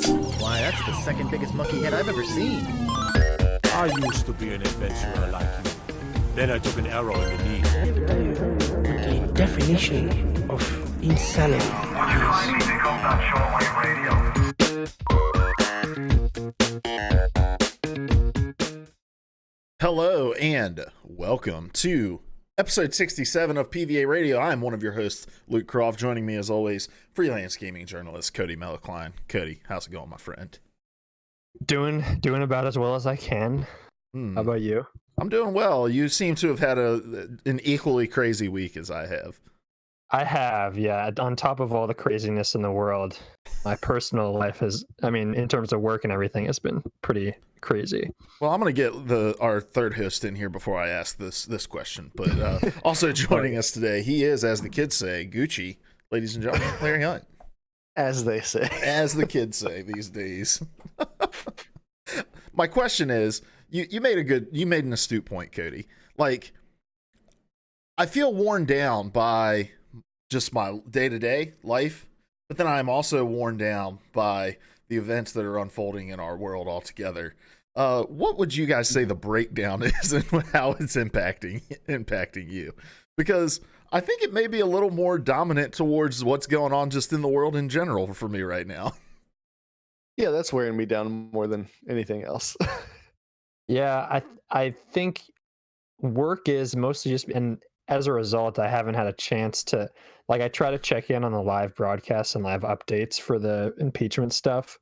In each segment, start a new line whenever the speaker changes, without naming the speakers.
Why, that's the second biggest monkey head I've ever seen.
I used to be an adventurer like you. Then I took an arrow in the knee.
The definition of insanity.
Would you kindly pick up that shortwave radio?
Hello and welcome to episode 67 of PvA Radio. I'm one of your hosts, Luke Croft. Joining me as always, freelance gaming journalist Cody Mellicline. Cody, how's it going, my friend?
Doing about as well as I can. How about you?
I'm doing well. You seem to have had an equally crazy week as I have.
I have, yeah. On top of all the craziness in the world, my personal life has, in terms of work and everything, has been pretty crazy.
Well, I'm going to get our third host in here before I ask this question. But also joining us today, he is, as the kids say, Gucci. Ladies and gentlemen, Larry Hunt.
As they say.
As the kids say these days. My question is, you made an astute point, Cody. Like, I feel worn down by just my day-to-day life, but then I'm also worn down by the events that are unfolding in our world altogether. What would you guys say the breakdown is and how it's impacting you? Because I think it may be a little more dominant towards what's going on just in the world in general for me right now.
Yeah, that's wearing me down more than anything else.
Yeah, I think work is mostly just, and as a result, I haven't had a chance to, I try to check in on the live broadcasts and live updates for the impeachment stuff.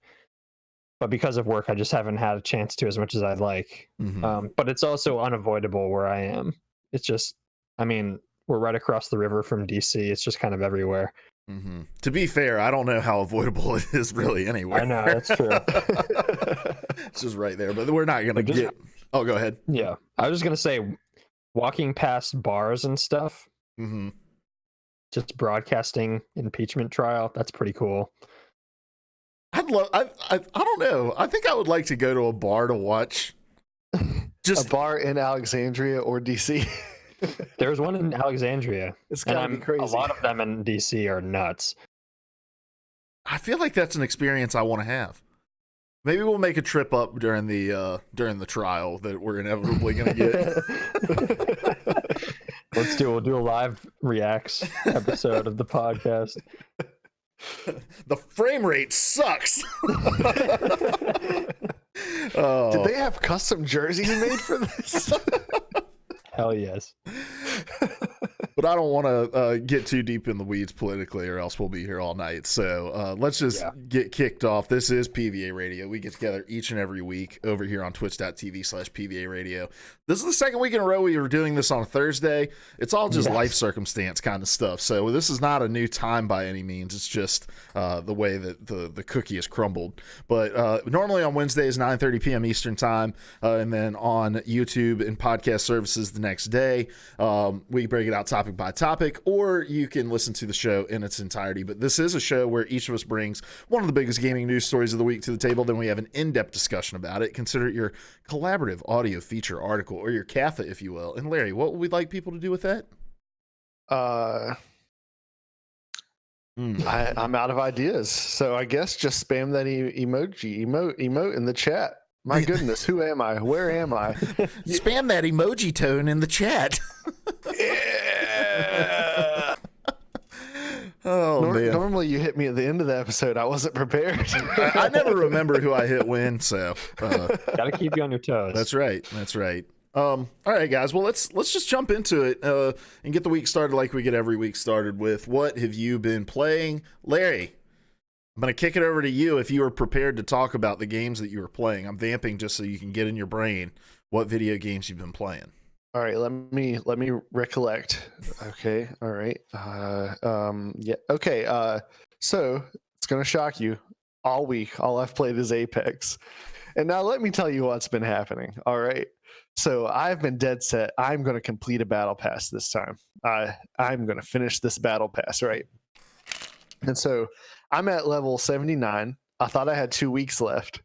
But because of work, I just haven't had a chance to as much as I'd like.
Mm-hmm.
But it's also unavoidable where I am. It's just, we're right across the river from DC. It's just kind of everywhere.
Mm-hmm. To be fair, I don't know how avoidable it is really anywhere.
I know, that's true.
It's just right there, but we're not going to get... Oh, go ahead.
Yeah. I was just going to say, walking past bars and stuff,
mm-hmm.
just broadcasting impeachment trial, that's pretty cool.
I don't know. I think I would like to go to a bar to watch.
Just a bar in Alexandria or DC.
There's one in Alexandria.
It's gotta be crazy.
A lot of them in DC are nuts.
I feel like that's an experience I want to have. Maybe we'll make a trip up during the trial that we're inevitably going to get.
We'll do a live reacts episode of the podcast.
The frame rate sucks.
Did they have custom jerseys made for this?
Hell yes.
But I don't want to get too deep in the weeds politically or else we'll be here all night. So let's just get kicked off. This is PvA Radio. We get together each and every week over here on twitch.tv/PvA Radio. This is the second week in a row we were doing this on a Thursday. It's all just life circumstance kind of stuff. So this is not a new time by any means. It's just the way that the cookie is crumbled. But normally on Wednesdays, 9:30 p.m. Eastern time, and then on YouTube and podcast services the next day, we break it out topic by topic, or you can listen to the show in its entirety. But this is a show where each of us brings one of the biggest gaming news stories of the week to the table. Then we have an in-depth discussion about it. Consider it your collaborative audio feature article, or your CAFA, if you will. And Larry, what would we like people to do with that?
I'm out of ideas, so I guess just spam that emote in the chat. My goodness, who am I? Where am I?
Spam that emoji tone in the chat.
Yeah.
Man.
Normally you hit me at the end of the episode. I wasn't prepared.
I never remember who I hit when, so
gotta keep you on your toes.
That's right. All right, guys. Well, let's just jump into it and get the week started like we get every week started with what have you been playing, Larry? I'm going to kick it over to you if you are prepared to talk about the games that you were playing. I'm vamping just so you can get in your brain what video games you've been playing.
All right, let me recollect. Okay, all right. Yeah. Okay. So it's gonna shock you. All week, all I've played is Apex, and now let me tell you what's been happening. All right. So I've been dead set. I'm gonna complete a battle pass this time. I'm gonna finish this battle pass, right? And so I'm at level 79. I thought I had 2 weeks left,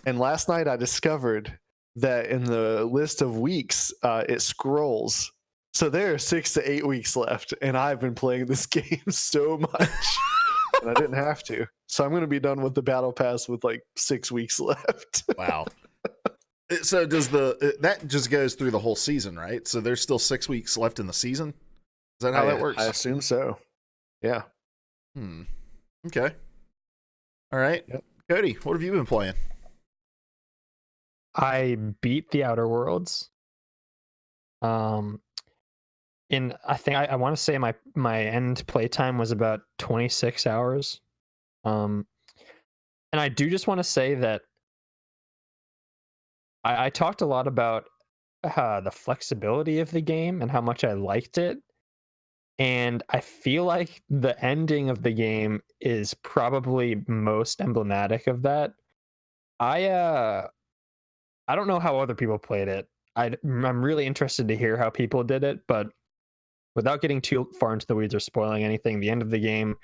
and last night I discovered that in the list of weeks, it scrolls. So there are 6 to 8 weeks left, and I've been playing this game so much. and I didn't have to. So I'm going to be done with the battle pass with like 6 weeks left.
Wow. So does that just goes through the whole season, right? So there's still 6 weeks left in the season. Is that how that works?
I assume so. Yeah.
Okay. All right.
Yep.
Cody, what have you been playing?
I beat the Outer Worlds. I think I want to say my end playtime was about 26 hours. And I do just want to say that I talked a lot about the flexibility of the game and how much I liked it. And I feel like the ending of the game is probably most emblematic of that. I don't know how other people played it. I'm really interested to hear how people did it, but without getting too far into the weeds or spoiling anything, the end of the game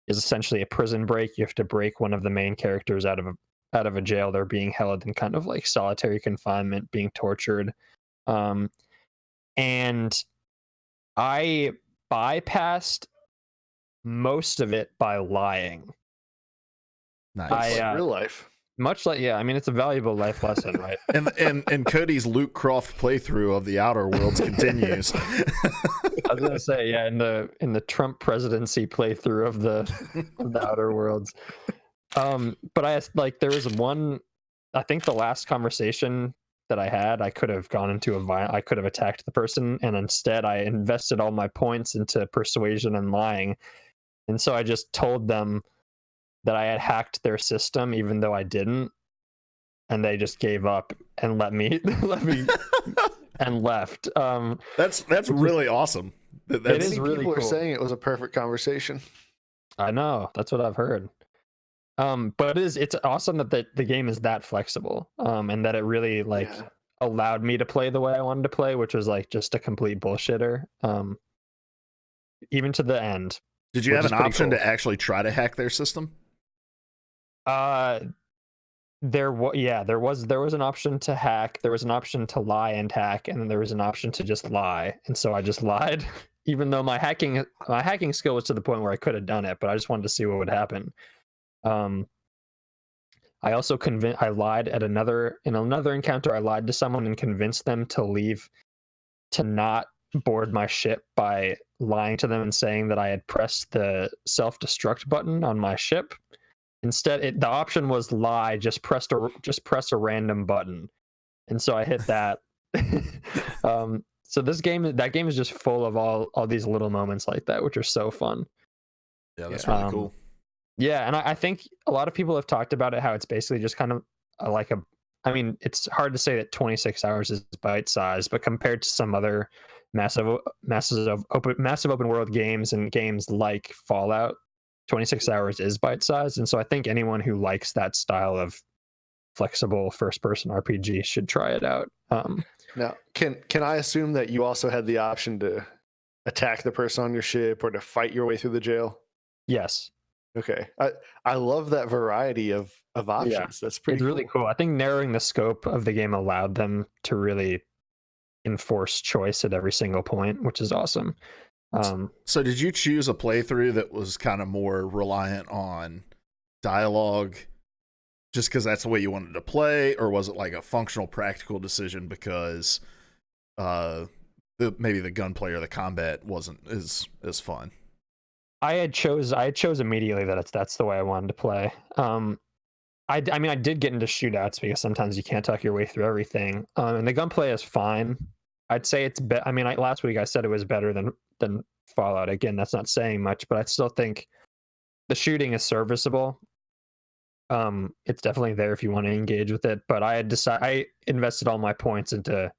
is essentially a prison break. You have to break one of the main characters out of a jail. They're being held in kind of like solitary confinement, being tortured. And I bypassed most of it by lying.
Nice.
Real life.
Much like, yeah, I mean, it's a valuable life lesson, right?
and Cody's Luke Croft playthrough of the Outer Worlds continues.
I was gonna say, yeah, in the Trump presidency playthrough of the Outer Worlds. But there was one, I think the last conversation that I had, I could have gone into I could have attacked the person, and instead I invested all my points into persuasion and lying. And so I just told them that I had hacked their system, even though I didn't. And they just gave up and let me and left.
That's really awesome.
It is really
people
cool.
are saying it was a perfect conversation.
I know, that's what I've heard. But it's awesome that the game is that flexible, and that it really allowed me to play the way I wanted to play, which was like just a complete bullshitter, even to the end.
Did you have an option to actually try to hack their system?
There was an option to hack, there was an option to lie and hack, and then there was an option to just lie. And so I just lied, even though my hacking skill was to the point where I could have done it, but I just wanted to see what would happen. I also I lied in another encounter. I lied to someone and convinced them to not board my ship by lying to them and saying that I had pressed the self-destruct button on my ship. Instead, the option was lie, just press a random button, and so I hit that. So that game is just full of all these little moments like that, which are so fun.
Yeah, that's really cool.
Yeah, and I think a lot of people have talked about it, how it's basically just kind of I mean, it's hard to say that 26 hours is bite size, but compared to some other massive open world games and games like Fallout, 26 hours is bite size. And so I think anyone who likes that style of flexible first person RPG should try it out.
Now, can I assume that you also had the option to attack the person on your ship or to fight your way through the jail?
Yes.
Okay. I love that variety of options.
Yeah.
That's pretty
really cool. I think narrowing the scope of the game allowed them to really enforce choice at every single point, which is awesome.
So did you choose a playthrough that was kind of more reliant on dialogue just because that's the way you wanted to play, or was it like a functional practical decision because maybe the gunplay or the combat wasn't as fun?
I chose immediately that that's the way I wanted to play. I mean, I did get into shootouts because sometimes you can't talk your way through everything. And the gunplay is fine. I'd say it's I mean, last week I said it was better than Fallout. Again, that's not saying much, but I still think the shooting is serviceable. It's definitely there if you want to engage with it. But I invested all my points into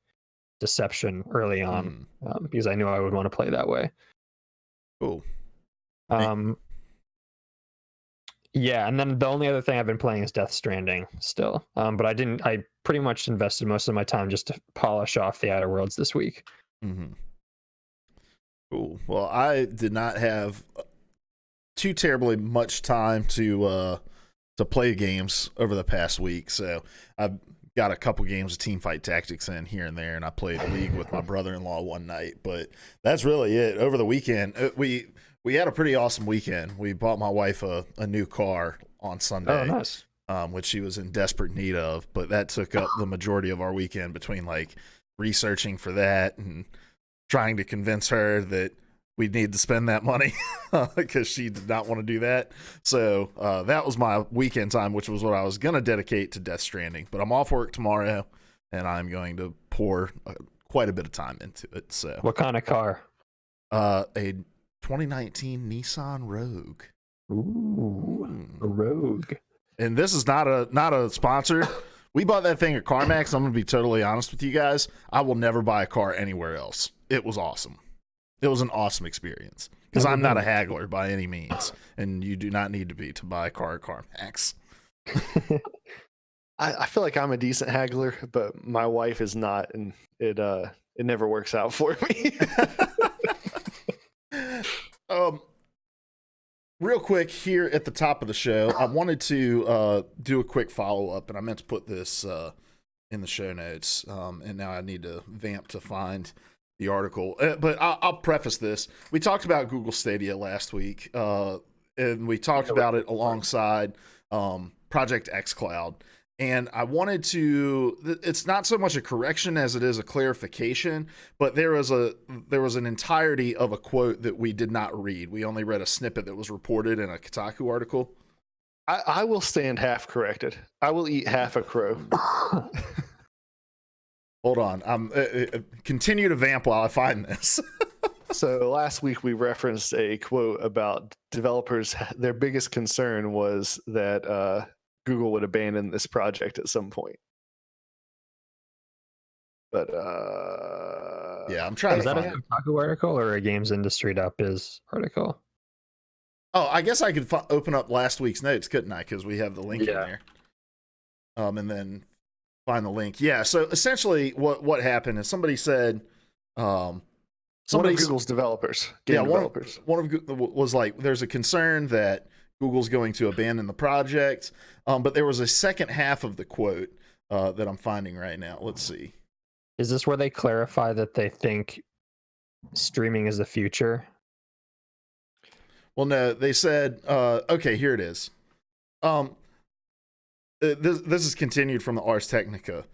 deception early on because I knew I would want to play that way.
Cool.
Yeah, and then the only other thing I've been playing is Death Stranding still. But I pretty much invested most of my time just to polish off the Outer Worlds this week.
Mm-hmm. Cool. Well, I did not have too terribly much time to play games over the past week, so I've got a couple games of Teamfight Tactics in here and there, and I played League with my brother-in-law one night, but that's really it. Over the weekend, we We had a pretty awesome weekend. We bought my wife a new car on Sunday.
Oh, nice.
Which she was in desperate need of, but that took up the majority of our weekend between like researching for that and trying to convince her that we'd need to spend that money because she did not want to do that. So that was my weekend time, which was what I was going to dedicate to Death Stranding. But I'm off work tomorrow, and I'm going to pour quite a bit of time into it. So,
What kind of car?
a 2019 Nissan Rogue.
Ooh, a Rogue.
And this is not a sponsor. We bought that thing at CarMax. I'm going to be totally honest with you guys. I will never buy a car anywhere else. It was awesome. It was an awesome experience because I'm not a haggler by any means, and you do not need to be to buy a car at CarMax.
I feel like I'm a decent haggler, but my wife is not, and it never works out for me.
Real quick here at the top of the show, I wanted to do a quick follow-up, and I meant to put this in the show notes, and now I need to vamp to find the article. But I'll preface this. We talked about Google Stadia last week, and we talked about it alongside Project xCloud. And I wanted to, it's not so much a correction as it is a clarification, but there was an entirety of a quote that we did not read. We only read a snippet that was reported in a Kotaku article.
I will stand half corrected. I will eat half a crow.
Hold on. Continue to vamp while I find this.
So last week we referenced a quote about developers. Their biggest concern was that Google would abandon this project at some point. But
yeah, I'm trying
Is
to
that
find
a
it.
Kotaku article or a gamesindustry.biz article?
Oh, I guess I could open up last week's notes, couldn't I? Because we have the link in
Yeah.
there. And then find the link. Yeah. So essentially, what happened is somebody said,
one of Google's developers, developers.
One of Google was like, there's a concern that Google's going to abandon the project. But there was a second half of the quote that I'm finding right now. Let's see.
Is this where they clarify that they think streaming is the future?
Well, no, they said, okay, here it is. This is continued from the Ars Technica.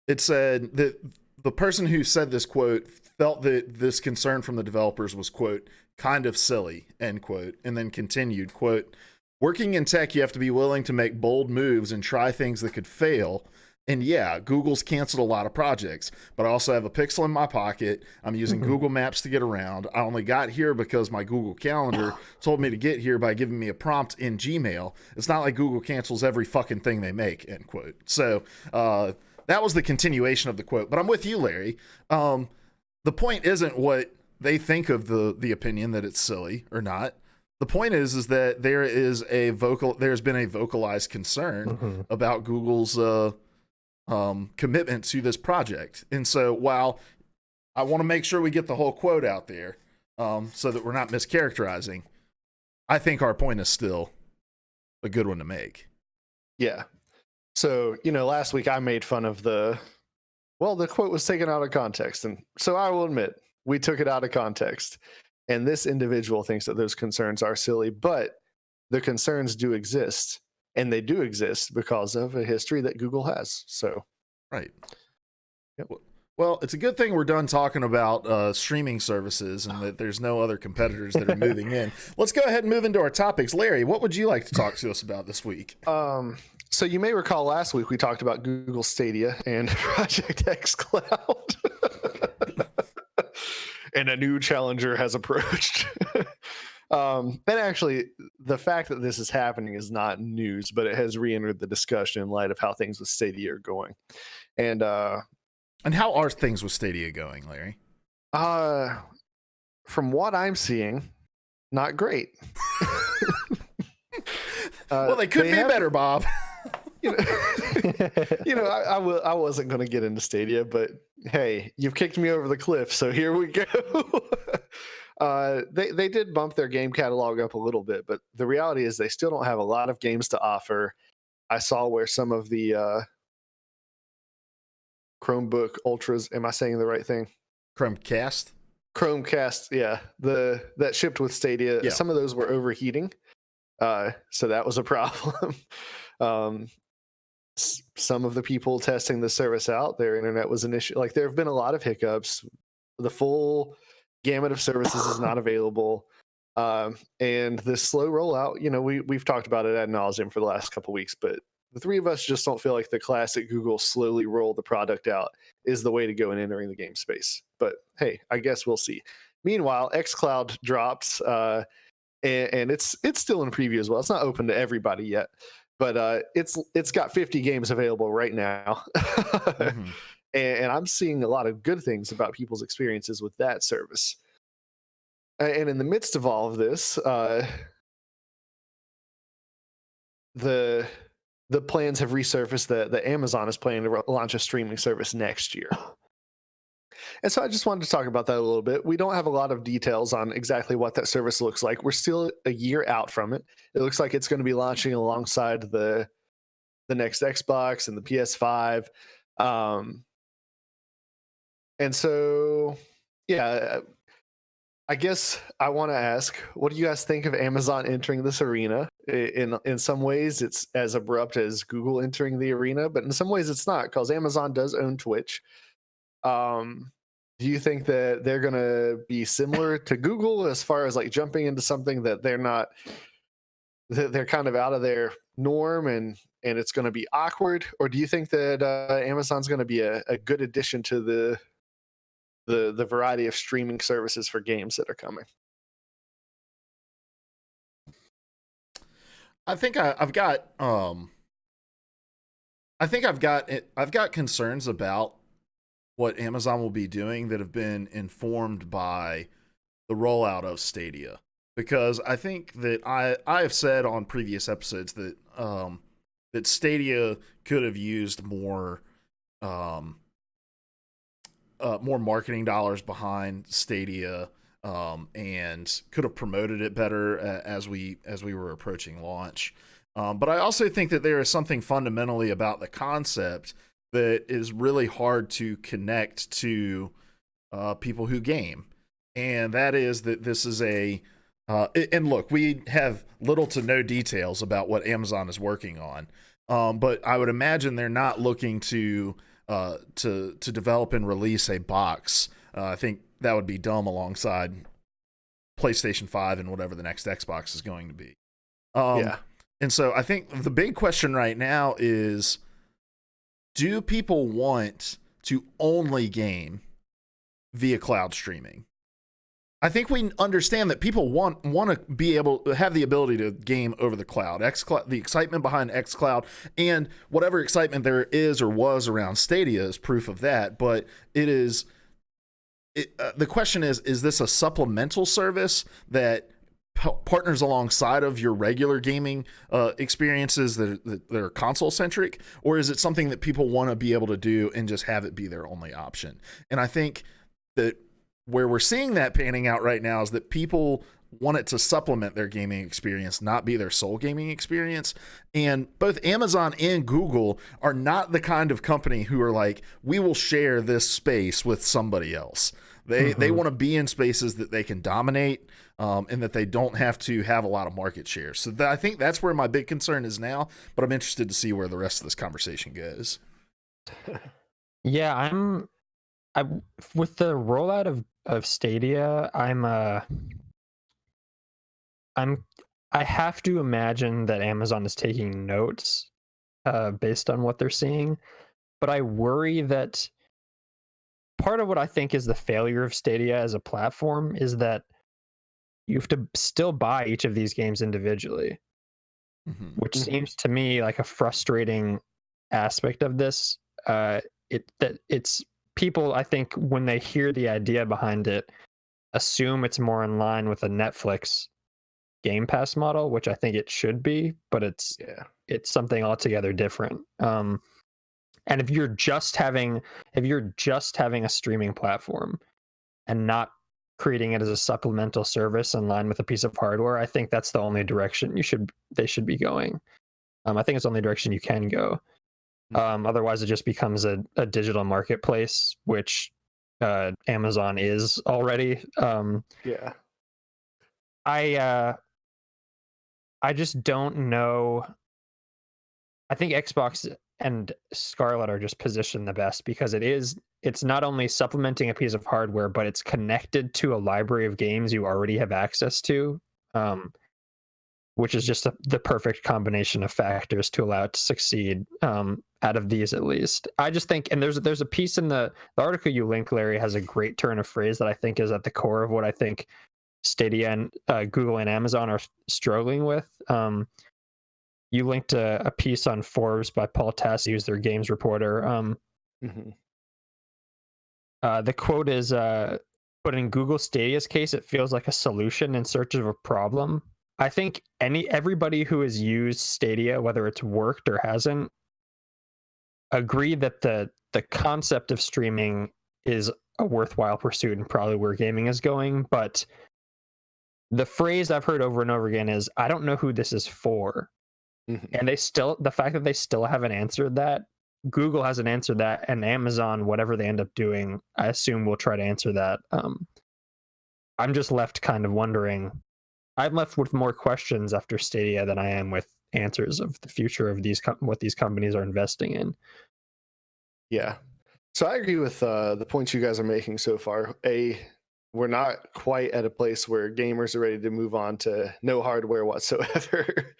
It said that the person who said this quote felt that this concern from the developers was, quote, kind of silly, end quote, and then continued, quote, working in tech, you have to be willing to make bold moves and try things that could fail. And yeah, Google's canceled a lot of projects, but I also have a Pixel in my pocket. I'm using Google Maps to get around. I only got here because my Google Calendar told me to get here by giving me a prompt in Gmail. It's not like Google cancels every fucking thing they make, end quote. So that was the continuation of the quote. But I'm with you, Larry. The point isn't what they think of the opinion that it's silly or not. The point is that there's been a vocalized concern about Google's commitment to this project. And so while I want to make sure we get the whole quote out there so that we're not mischaracterizing, I think our point is still a good one to make.
Yeah. So, last week I made fun of the quote was taken out of context. And so I will admit, we took it out of context. And this individual thinks that those concerns are silly, but the concerns do exist. And they do exist because of a history that Google has. So,
right.
Yep.
Well, it's a good thing we're done talking about streaming services and that there's no other competitors that are moving in. Let's go ahead and move into our topics. Larry, what would you like to talk to us about this week?
So you may recall last week we talked about Google Stadia and Project xCloud. And a new challenger has approached. And actually, the fact that this is happening is not news, but it has re-entered the discussion in light of how things with Stadia are going. And
how are things with Stadia going, Larry?
From what I'm seeing, not great.
Well, they could be better, Bob.
I wasn't going to get into Stadia, but hey, you've kicked me over the cliff, so here we go. They did bump their game catalog up a little bit, but the reality is they still don't have a lot of games to offer. I saw where some of the Chromebook Ultras, am I saying the right thing?
Chromecast?
Chromecast, yeah, that shipped with Stadia,
Yeah.
some of those were overheating, so that was a problem. um, some of the people testing the service out, their internet was an issue. Like there have been a lot of hiccups. The full gamut of services is not available, and this slow rollout. We've talked about it ad nauseum for the last couple weeks, but the three of us just don't feel like the classic Google slowly roll the product out is the way to go in entering the game space. But hey, I guess we'll see. Meanwhile, xCloud drops, and it's still in preview as well. It's not open to everybody yet, but it's got 50 games available right now. Mm-hmm. And I'm seeing a lot of good things about people's experiences with that service. And in the midst of all of this, the plans have resurfaced that Amazon is planning to launch a streaming service next year. And so I just wanted to talk about that a little bit. We don't have a lot of details on exactly what that service looks like. We're still a year out from it. It looks like it's going to be launching alongside the next Xbox and the PS5. And so, yeah, I guess I want to ask, what do you guys think of Amazon entering this arena? In some ways, it's as abrupt as Google entering the arena, but in some ways it's not, because Amazon does own Twitch. Do you think that they're going to be similar to Google as far as like jumping into something that they're kind of out of their norm and it's going to be awkward? Or do you think that Amazon's going to be a good addition to the variety of streaming services for games that are coming?
I think I've got concerns about what Amazon will be doing that have been informed by the rollout of Stadia, because I think that I have said on previous episodes that that Stadia could have used more marketing dollars behind Stadia, and could have promoted it better as we were approaching launch. But I also think that there is something fundamentally about the concept that is really hard to connect to people who game, and that is that this is and look, we have little to no details about what Amazon is working on, but I would imagine they're not looking to develop and release a box. I think that would be dumb alongside PlayStation 5 and whatever the next Xbox is going to be. Yeah. And so I think the big question right now is, do people want to only game via cloud streaming? I think we understand that people want to be able to have the ability to game over the cloud. The excitement behind xCloud and whatever excitement there is or was around Stadia is proof of that. But the question is this a supplemental service that partners alongside of your regular gaming experiences that are console centric, or is it something that people want to be able to do and just have it be their only option? And I think that where we're seeing that panning out right now is that people want it to supplement their gaming experience, not be their sole gaming experience. And both Amazon and Google are not the kind of company who are like, we will share this space with somebody else. They want to be in spaces that they can dominate, and that they don't have to have a lot of market share. So I think that's where my big concern is now, but I'm interested to see where the rest of this conversation goes.
Yeah, I with the rollout of Stadia, I have to imagine that Amazon is taking notes based on what they're seeing, but I worry that part of what I think is the failure of Stadia as a platform is that you have to still buy each of these games individually, which seems to me like a frustrating aspect of this. It's people, I think, when they hear the idea behind it, assume it's more in line with a Netflix Game Pass model, which I think it should be, but it's something altogether different. And if you're just having a streaming platform and not creating it as a supplemental service in line with a piece of hardware, I think that's the only direction they should be going. I think it's the only direction you can go. Otherwise, it just becomes a digital marketplace, which Amazon is already.
Yeah.
I just don't know. I think Xbox and Scarlet are just positioned the best because it's not only supplementing a piece of hardware, but it's connected to a library of games you already have access to, which is just the perfect combination of factors to allow it to succeed, out of these at least. I just think, and there's a piece in the article you link, Larry, has a great turn of phrase that I think is at the core of what I think Stadia and Google and Amazon are struggling with. You linked a piece on Forbes by Paul Tassi, who's their games reporter. The quote is, but in Google Stadia's case, it feels like a solution in search of a problem. I think everybody who has used Stadia, whether it's worked or hasn't, agree that the concept of streaming is a worthwhile pursuit and probably where gaming is going. But the phrase I've heard over and over again is, I don't know who this is for. And the fact that they still haven't answered that, Google hasn't answered that, and Amazon, whatever they end up doing, I assume will try to answer that. I'm just left kind of wondering. I'm left with more questions after Stadia than I am with answers of the future of what these companies are investing in.
Yeah. So I agree with the points you guys are making so far. We're not quite at a place where gamers are ready to move on to no hardware whatsoever.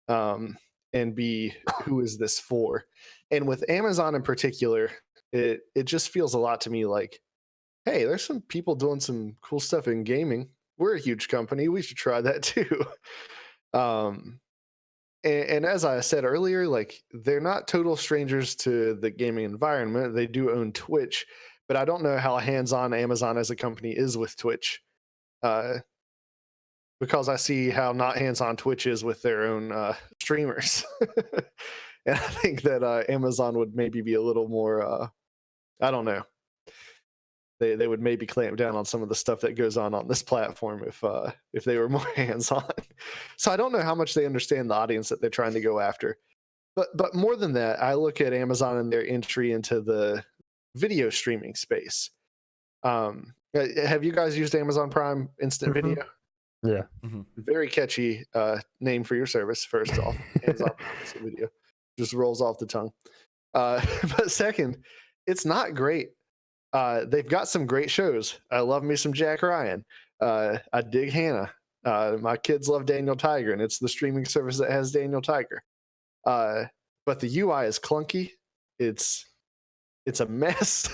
And B, who is this for? And with Amazon in particular, it just feels a lot to me like, hey, there's some people doing some cool stuff in gaming. We're a huge company. We should try that too. And as I said earlier, like, they're not total strangers to the gaming environment. They do own Twitch, but I don't know how hands-on Amazon as a company is with Twitch. Because I see how not hands-on Twitch is with their own streamers. And I think that Amazon would maybe be a little more, I don't know. They would maybe clamp down on some of the stuff that goes on this platform if they were more hands-on. So I don't know how much they understand the audience that they're trying to go after. But more than that, I look at Amazon and their entry into the video streaming space. Have you guys used Amazon Prime Instant Video?
Yeah.
Very catchy name for your service, first off. Amazon Prime Instant Video. Just rolls off the tongue. But second, it's not great. They've got some great shows. I love me some Jack Ryan. I dig Hannah. My kids love Daniel Tiger, and it's the streaming service that has Daniel Tiger. But the UI is clunky. It's a mess.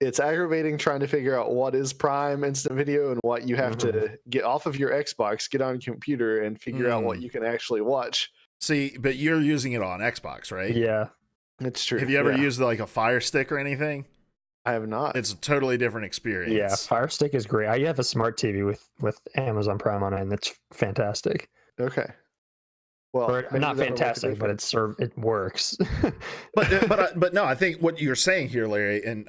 It's aggravating trying to figure out what is Prime Instant Video and what you have to get off of your Xbox, get on your computer, and figure out what you can actually watch.
See, but you're using it on Xbox, right?
Yeah.
It's true.
Have you ever used like a Fire Stick or anything?
I have not.
It's a totally different experience.
Yeah, Fire Stick is great. I have a smart TV with Amazon Prime on it, and it's fantastic.
Okay. Well,
or not fantastic, but it works.
but no, I think what you're saying here, Larry, and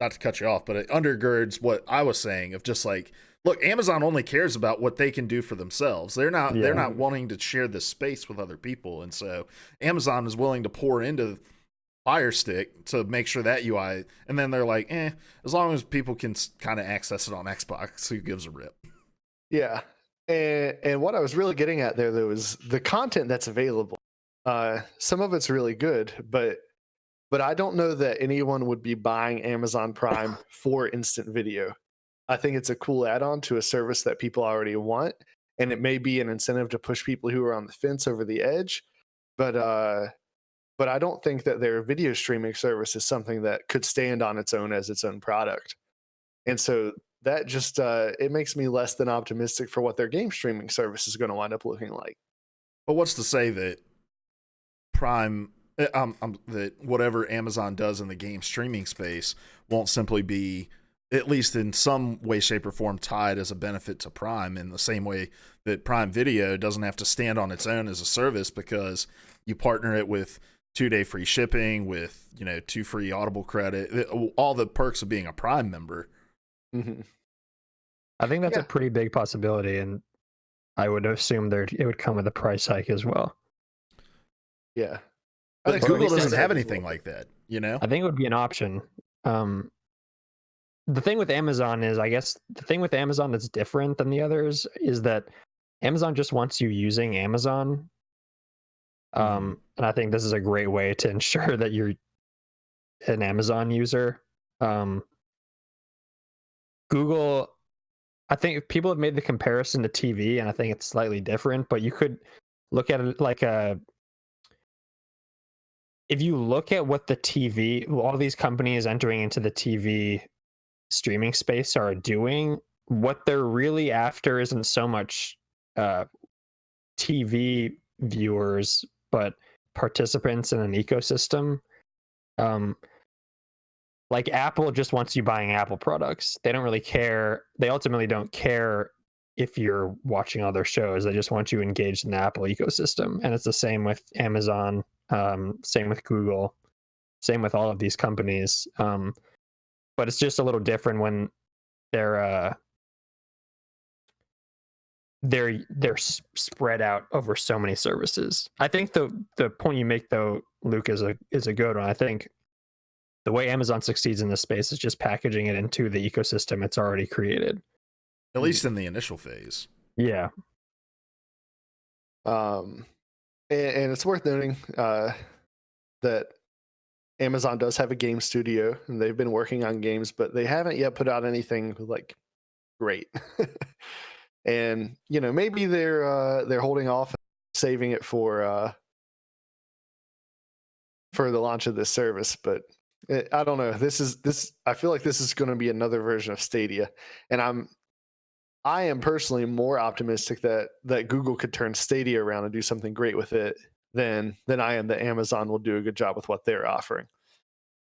not to cut you off, but it undergirds what I was saying of just like, look, Amazon only cares about what they can do for themselves. They're not wanting to share this space with other people, and so Amazon is willing to pour into Fire Stick to make sure that UI, and then they're like, as long as people can kind of access it on Xbox, who gives a rip?
Yeah. And what I was really getting at there, though, is the content that's available. Some of it's really good, but I don't know that anyone would be buying Amazon Prime for instant video. I think it's a cool add-on to a service that people already want, and it may be an incentive to push people who are on the fence over the edge. But I don't think that their video streaming service is something that could stand on its own as its own product. And so that just it makes me less than optimistic for what their game streaming service is going to wind up looking like.
But what's to say that Prime, that whatever Amazon does in the game streaming space won't simply be, at least in some way, shape, or form, tied as a benefit to Prime, in the same way that Prime Video doesn't have to stand on its own as a service because you partner it with 2-day free shipping, with 2 free Audible credit, all the perks of being a Prime member.
Mm-hmm.
I think that's a pretty big possibility, and I would assume it would come with a price hike as well.
Yeah.
But Google doesn't have anything like that,
I think it would be an option. The thing with Amazon is, I guess, the thing with Amazon that's different than the others is that Amazon just wants you using Amazon. And I think this is a great way to ensure that you're an Amazon user. Google, I think people have made the comparison to TV, and I think it's slightly different, but you could look at it like if you look at what the TV, all these companies entering into the TV streaming space are doing, what they're really after isn't so much TV viewers, but participants in an ecosystem. Like Apple just wants you buying Apple products. They don't really care. They ultimately don't care if you're watching other shows. They just want you engaged in the Apple ecosystem. And it's the same with Amazon, same with Google, same with all of these companies. But it's just a little different when they're spread out over so many services. I think the point you make though, Luke, is a good one. I think the way Amazon succeeds in this space is just packaging it into the ecosystem it's already created.
At least in the initial phase.
Yeah.
And it's worth noting that Amazon does have a game studio, and they've been working on games, but they haven't yet put out anything like great. And maybe they're holding off, saving it for the launch of this service. But I don't know. I feel like this is going to be another version of Stadia, and I am personally more optimistic that Google could turn Stadia around and do something great with it than I am that Amazon will do a good job with what they're offering.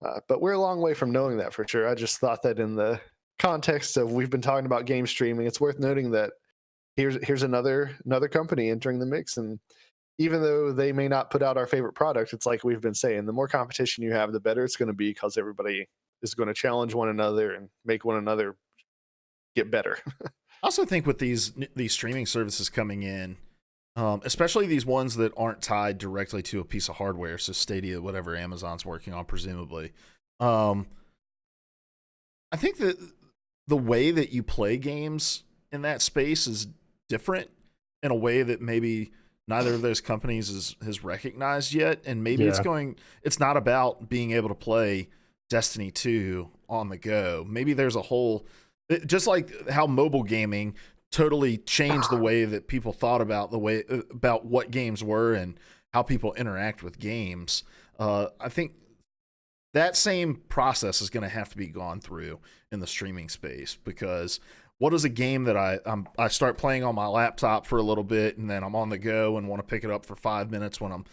But we're a long way from knowing that for sure. I just thought that in the context of we've been talking about game streaming, it's worth noting that here's another company entering the mix. And even though they may not put out our favorite product, it's like we've been saying, the more competition you have, the better it's going to be, because everybody is going to challenge one another and make one another get better.
I also think with these streaming services coming in, especially these ones that aren't tied directly to a piece of hardware, so Stadia, whatever Amazon's working on, presumably, I think that the way that you play games in that space is different in a way that maybe neither of those companies has recognized yet. And maybe it's not about being able to play Destiny 2 on the go. Maybe there's a whole, just like how mobile gaming totally changed the way that people thought about about what games were and how people interact with games. I think that same process is going to have to be gone through in the streaming space, because what is a game that I start playing on my laptop for a little bit, and then I'm on the go and want to pick it up for 5 minutes when I'm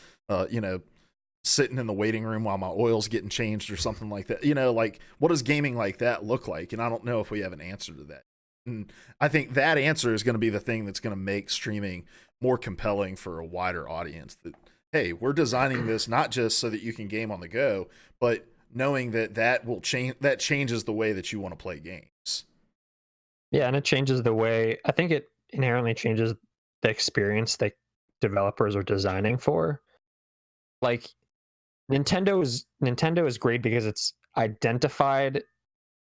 sitting in the waiting room while my oil's getting changed or something like that. Like, what does gaming like that look like? And I don't know if we have an answer to that. And I think that answer is going to be the thing that's going to make streaming more compelling for a wider audience. That, hey, we're designing this not just so that you can game on the go, but knowing that will change, that changes the way that you want to play games.
Yeah, and it changes the way, I think it inherently changes the experience that developers are designing for. Like, Nintendo is great because it's identified,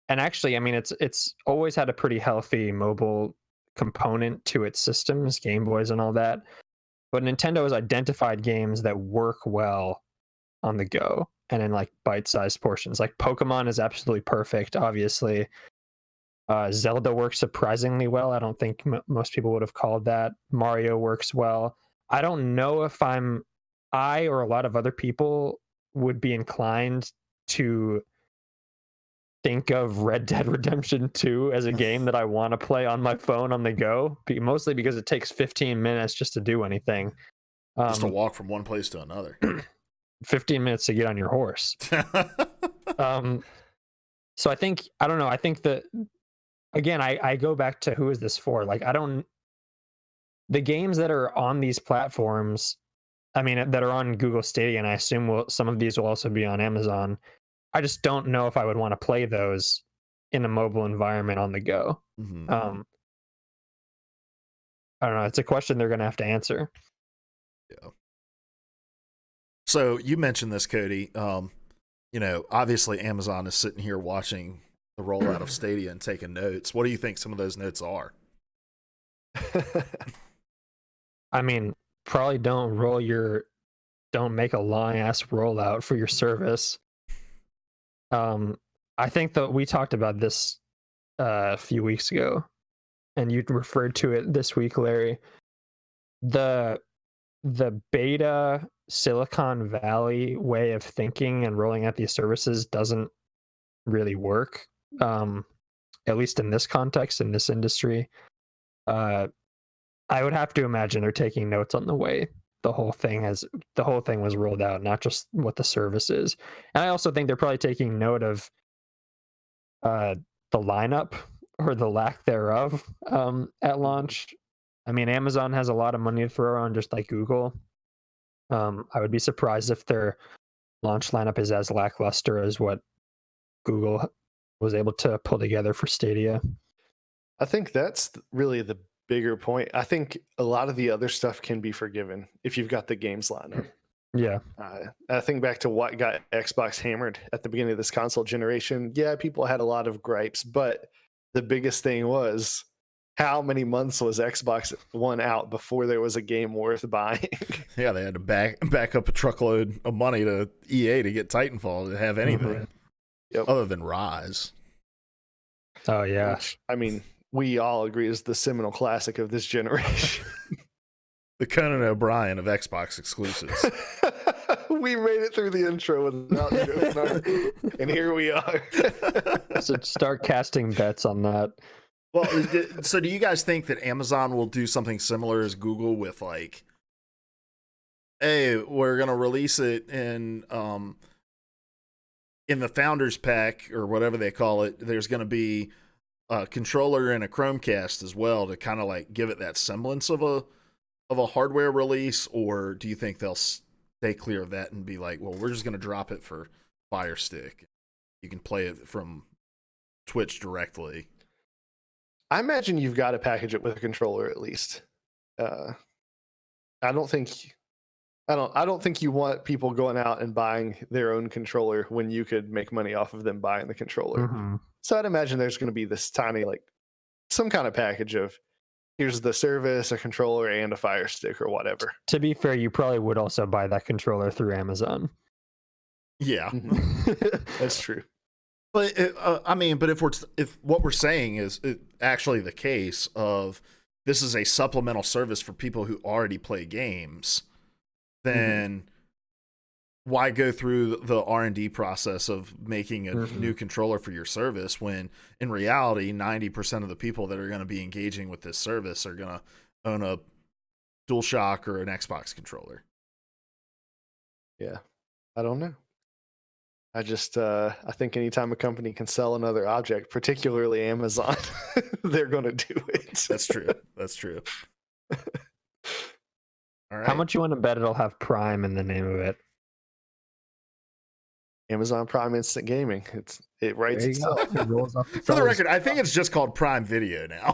and actually, I mean, it's always had a pretty healthy mobile component to its systems, Game Boys and all that. But Nintendo has identified games that work well on the go and in like bite-sized portions. Like Pokemon is absolutely perfect, obviously. Zelda works surprisingly well. I don't think most people would have called that. Mario works well. I don't know if I or a lot of other people would be inclined to think of Red Dead Redemption 2 as a game that I want to play on my phone on the go, mostly because it takes 15 minutes just to do anything.
Just to walk from one place to another.
15 minutes to get on your horse. So I think, I don't know, I think that, again, I go back to who is this for? Like, the games that are on these platforms, I mean, that are on Google Stadia, and I assume some of these will also be on Amazon. I just don't know if I would want to play those in a mobile environment on the go.
Mm-hmm.
I don't know. It's a question they're going to have to answer.
Yeah. So you mentioned this, Cody. obviously Amazon is sitting here watching the rollout of Stadia and taking notes. What do you think some of those notes are?
I mean, probably don't make a long ass rollout for your service. I think that we talked about this a few weeks ago, and you referred to it this week, Larry. The beta Silicon Valley way of thinking and rolling out these services doesn't really work. At least in this context, in this industry. I would have to imagine they're taking notes on the way the whole thing was rolled out, not just what the service is. And I also think they're probably taking note of the lineup or the lack thereof at launch. I mean, Amazon has a lot of money to throw around, just like Google. I would be surprised if their launch lineup is as lackluster as what Google was able to pull together for Stadia.
I think that's really the bigger point. I think a lot of the other stuff can be forgiven if you've got the games lineup.
Yeah.
I think back to what got Xbox hammered at the beginning of this console generation. Yeah, people had a lot of gripes, but the biggest thing was how many months was Xbox One out before there was a game worth buying?
Yeah, they had to back up a truckload of money to EA to get Titanfall to have anything other than Rise.
Oh, yeah.
Which, I mean, we all agree is the seminal classic of this generation.
The Conan O'Brien of Xbox exclusives.
We made it through the intro without joking, and here we are.
So start casting bets on that.
Well, so do you guys think that Amazon will do something similar as Google with like, hey, we're gonna release it in the Founders Pack or whatever they call it? There's gonna be a controller and a Chromecast as well to kind of like give it that semblance of a hardware release, or do you think they'll stay clear of that and be like, well, we're just gonna drop it for Fire Stick. You can play it from Twitch directly.
I imagine you've got to package it with a controller at least. I don't think you want people going out and buying their own controller when you could make money off of them buying the controller.
Mm-hmm.
So I'd imagine there's going to be this tiny, like, some kind of package of here's the service, a controller, and a Fire Stick or whatever.
To be fair, you probably would also buy that controller through Amazon.
Yeah,
that's true.
But but if what we're saying is actually the case of this is a supplemental service for people who already play games, then why go through the R&D process of making a new controller for your service when in reality 90% of the people that are going to be engaging with this service are going to own a DualShock or an Xbox controller?
Yeah, I don't know. I just I think anytime a company can sell another object, particularly Amazon, they're going to do it.
That's true. That's true. All right.
How much you want to bet it'll have Prime in the name of it?
Amazon Prime Instant Gaming. It writes itself.
It rolls off
For the record, I think it's just called Prime Video now.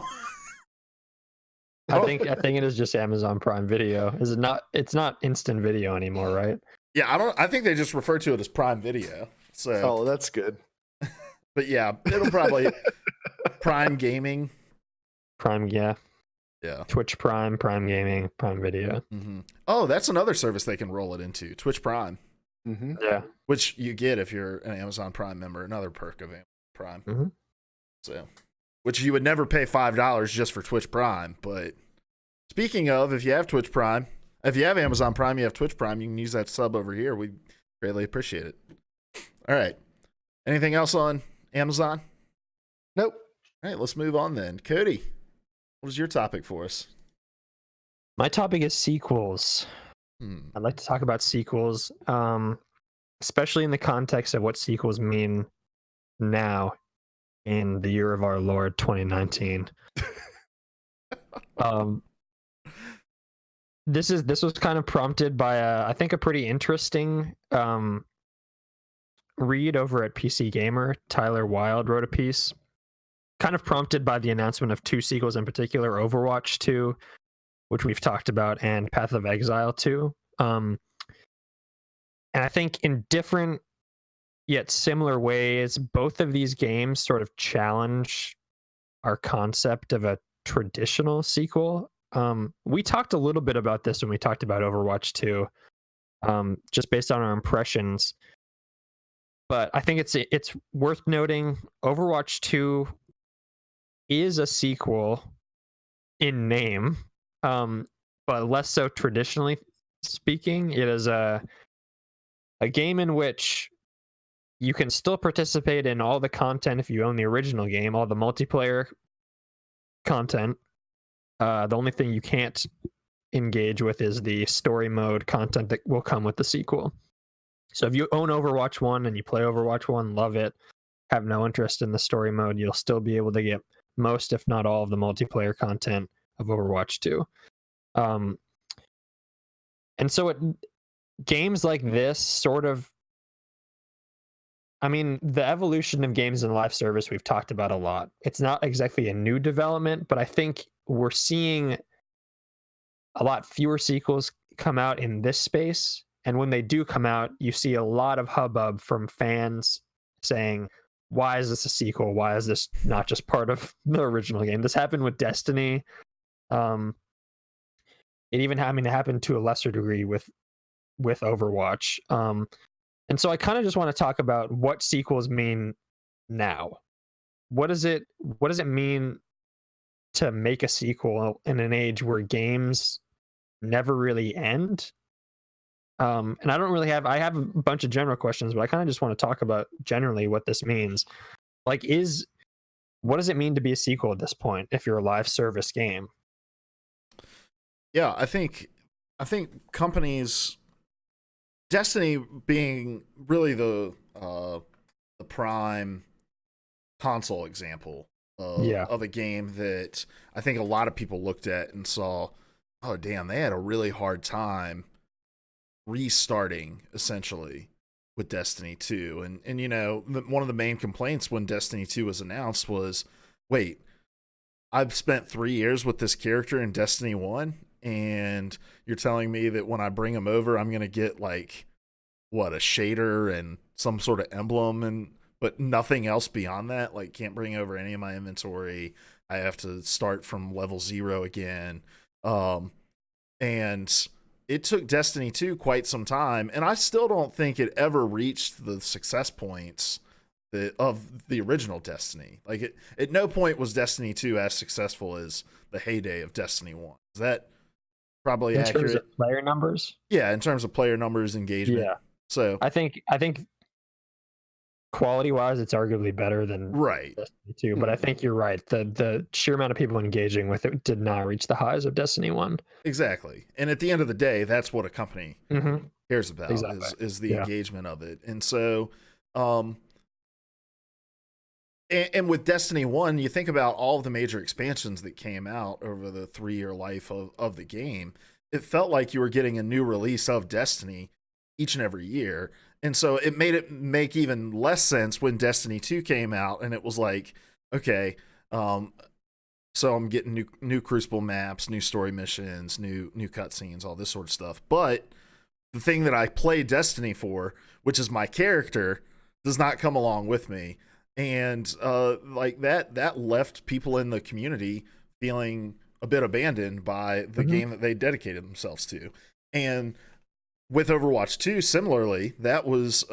I think it is just Amazon Prime Video. Is it not? It's not Instant Video anymore, right?
Yeah, I think they just refer to it as Prime Video. So
that's good.
But yeah, it'll probably Prime Gaming.
Prime, yeah.
Yeah.
Twitch Prime, Prime Gaming, Prime Video.
Mm-hmm. Oh, that's another service they can roll it into. Twitch Prime.
Mm-hmm.
Yeah.
Which you get if you're an Amazon Prime member, another perk of Amazon Prime.
Mm-hmm.
So, which you would never pay $5 just for Twitch Prime. But speaking of, if you have Twitch Prime, if you have Amazon Prime, you have Twitch Prime, you can use that sub over here. We'd greatly appreciate it. All right. Anything else on Amazon?
Nope.
All right, let's move on then. Cody, what is your topic for us?
My topic is sequels. I'd like to talk about sequels, especially in the context of what sequels mean now in the year of our Lord 2019. This was kind of prompted by I think a pretty interesting read over at PC Gamer. Tyler Wilde wrote a piece, kind of prompted by the announcement of two sequels in particular, Overwatch 2, which we've talked about, and Path of Exile 2. And I think in different yet similar ways. Both of these games sort of challenge our concept of a traditional sequel. We talked a little bit about this when we talked about Overwatch 2, just based on our impressions. But I think it's worth noting Overwatch 2 is a sequel in name, but less so traditionally speaking. It is a game in which you can still participate in all the content if you own the original game, all the multiplayer content. The only thing you can't engage with is the story mode content that will come with the sequel. So if you own Overwatch 1 and you play Overwatch 1, love it, have no interest in the story mode, you'll still be able to get most, if not all, of the multiplayer content of Overwatch 2. And so games like this sort of, I mean, the evolution of games in live service we've talked about a lot. It's not exactly a new development, but I think we're seeing a lot fewer sequels come out in this space. And when they do come out, you see a lot of hubbub from fans saying, why is this a sequel? Why is this not just part of the original game? This happened with Destiny. It even it happened to a lesser degree with Overwatch. And so I kind of just want to talk about what sequels mean now. What does it mean to make a sequel in an age where games never really end? And I don't really I have a bunch of general questions, but I kind of just want to talk about generally what this means. Like, what does it mean to be a sequel at this point if you're a live service game?
Yeah, I think companies, Destiny being really the prime console example of a game that I think a lot of people looked at and saw, oh damn, they had a really hard time restarting essentially with Destiny 2. And you know, one of the main complaints when Destiny 2 was announced was, wait, I've spent 3 years with this character in Destiny 1, and you're telling me that when I bring him over, I'm going to get like, what, a shader and some sort of emblem, but nothing else beyond that? Like, can't bring over any of my inventory. I have to start from level 0 again. And it took Destiny 2 quite some time, and I still don't think it ever reached the success points of the original Destiny. Like, at no point was Destiny 2 as successful as the heyday of Destiny 1. Is that probably accurate?
In terms of player numbers?
Yeah, in terms of player numbers, engagement.
Yeah.
So
I think quality-wise, it's arguably better than Destiny 2, but I think you're right. The sheer amount of people engaging with it did not reach the highs of Destiny 1.
Exactly. And at the end of the day, that's what a company cares about, is the engagement of it. And so, and with Destiny 1, you think about all of the major expansions that came out over the 3-year life of the game. It felt like you were getting a new release of Destiny each and every year. And so it made it make even less sense when Destiny 2 came out, and it was like, okay, so I'm getting new Crucible maps, new story missions, new cutscenes, all this sort of stuff. But the thing that I play Destiny for, which is my character, does not come along with me. And like that left people in the community feeling a bit abandoned by the game that they dedicated themselves to. And with Overwatch 2, similarly, that was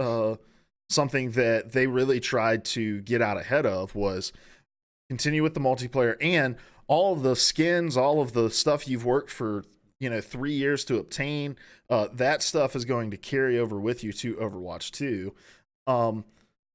something that they really tried to get out ahead of, was continue with the multiplayer, and all of the skins, all of the stuff you've worked for 3 years to obtain, that stuff is going to carry over with you to Overwatch 2.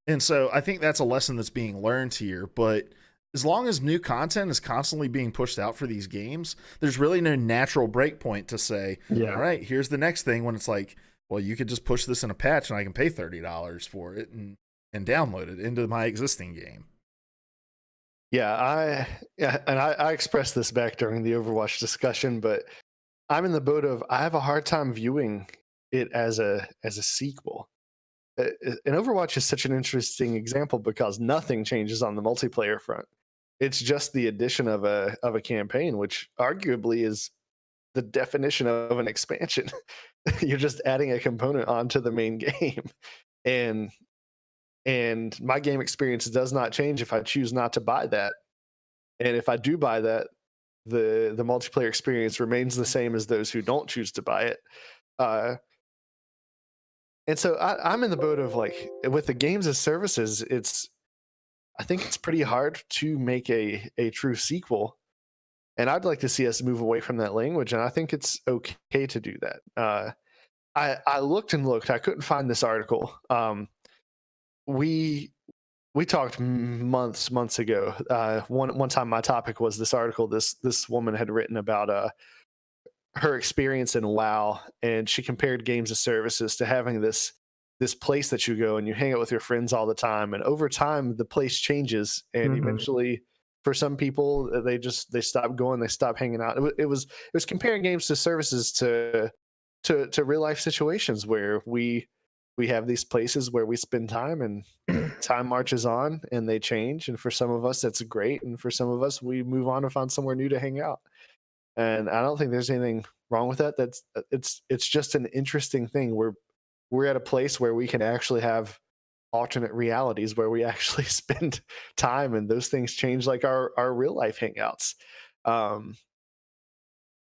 And so I think that's a lesson that's being learned here. But as long as new content is constantly being pushed out for these games, there's really no natural break point to say, all right, here's the next thing, when it's like, well, you could just push this in a patch and I can pay $30 for it and download it into my existing game.
I expressed this back during the Overwatch discussion, but I'm in the boat of, I have a hard time viewing it as a sequel. And Overwatch is such an interesting example because nothing changes on the multiplayer front. It's just the addition of a campaign, which arguably is the definition of an expansion. You're just adding a component onto the main game. And and my game experience does not change if I choose not to buy that. And if I do buy that, the multiplayer experience remains the same as those who don't choose to buy it. And so I'm in the boat of like, with the games as services, I think it's pretty hard to make a true sequel. And I'd like to see us move away from that language. And I think it's okay to do that. I looked and looked. I couldn't find this article. We talked months ago. One time my topic was this article this woman had written about her experience in WoW, and she compared games as services to having this place that you go and you hang out with your friends all the time, and over time the place changes, and eventually for some people they stop going, they stop hanging out. It was comparing games to services to real life situations where we have these places where we spend time, and time marches on and they change, and for some of us that's great, and for some of us we move on and find somewhere new to hang out. And I don't think there's anything wrong with that. It's just an interesting thing. We're at a place where we can actually have alternate realities where we actually spend time, and those things change like our real life hangouts.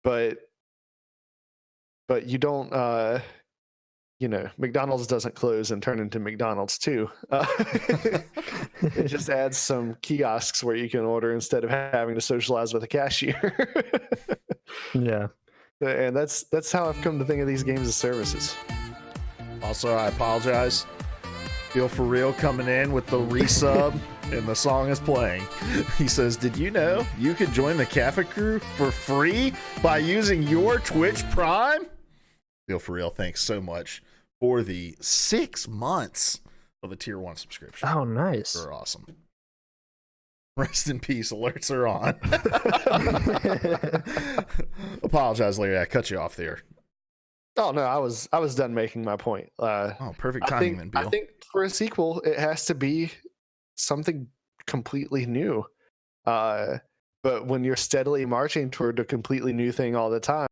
But you don't McDonald's doesn't close and turn into McDonald's too. It just adds some kiosks where you can order instead of having to socialize with a cashier.
Yeah.
And that's how I've come to think of these games as services.
Also, I apologize. Feel for real coming in with the resub and the song is playing. He says, did you know you could join the Cafe Crew for free by using your Twitch Prime? Feel for real, thanks so much for the 6 months of a tier 1 subscription.
Oh, nice.
They're awesome. Rest in peace, alerts are on. Apologize, Larry, I cut you off there.
Oh no, I was done making my point.
Perfect timing then, Beal.
I think for a sequel, it has to be something completely new. But when you're steadily marching toward a completely new thing all the time,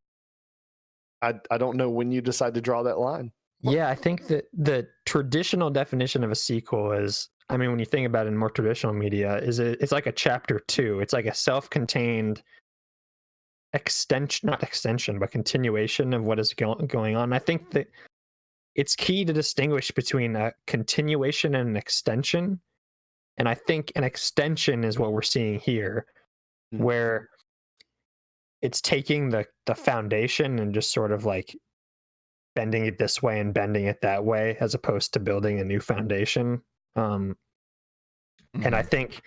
I don't know when you decide to draw that line.
Yeah, I think that the traditional definition of a sequel is, I mean, when you think about it in more traditional media, it's like a chapter 2. It's like a self-contained continuation of what is going on. I think that it's key to distinguish between a continuation and an extension. And I think an extension is what we're seeing here, where it's taking the foundation and just sort of like bending it this way and bending it that way, as opposed to building a new foundation. And I think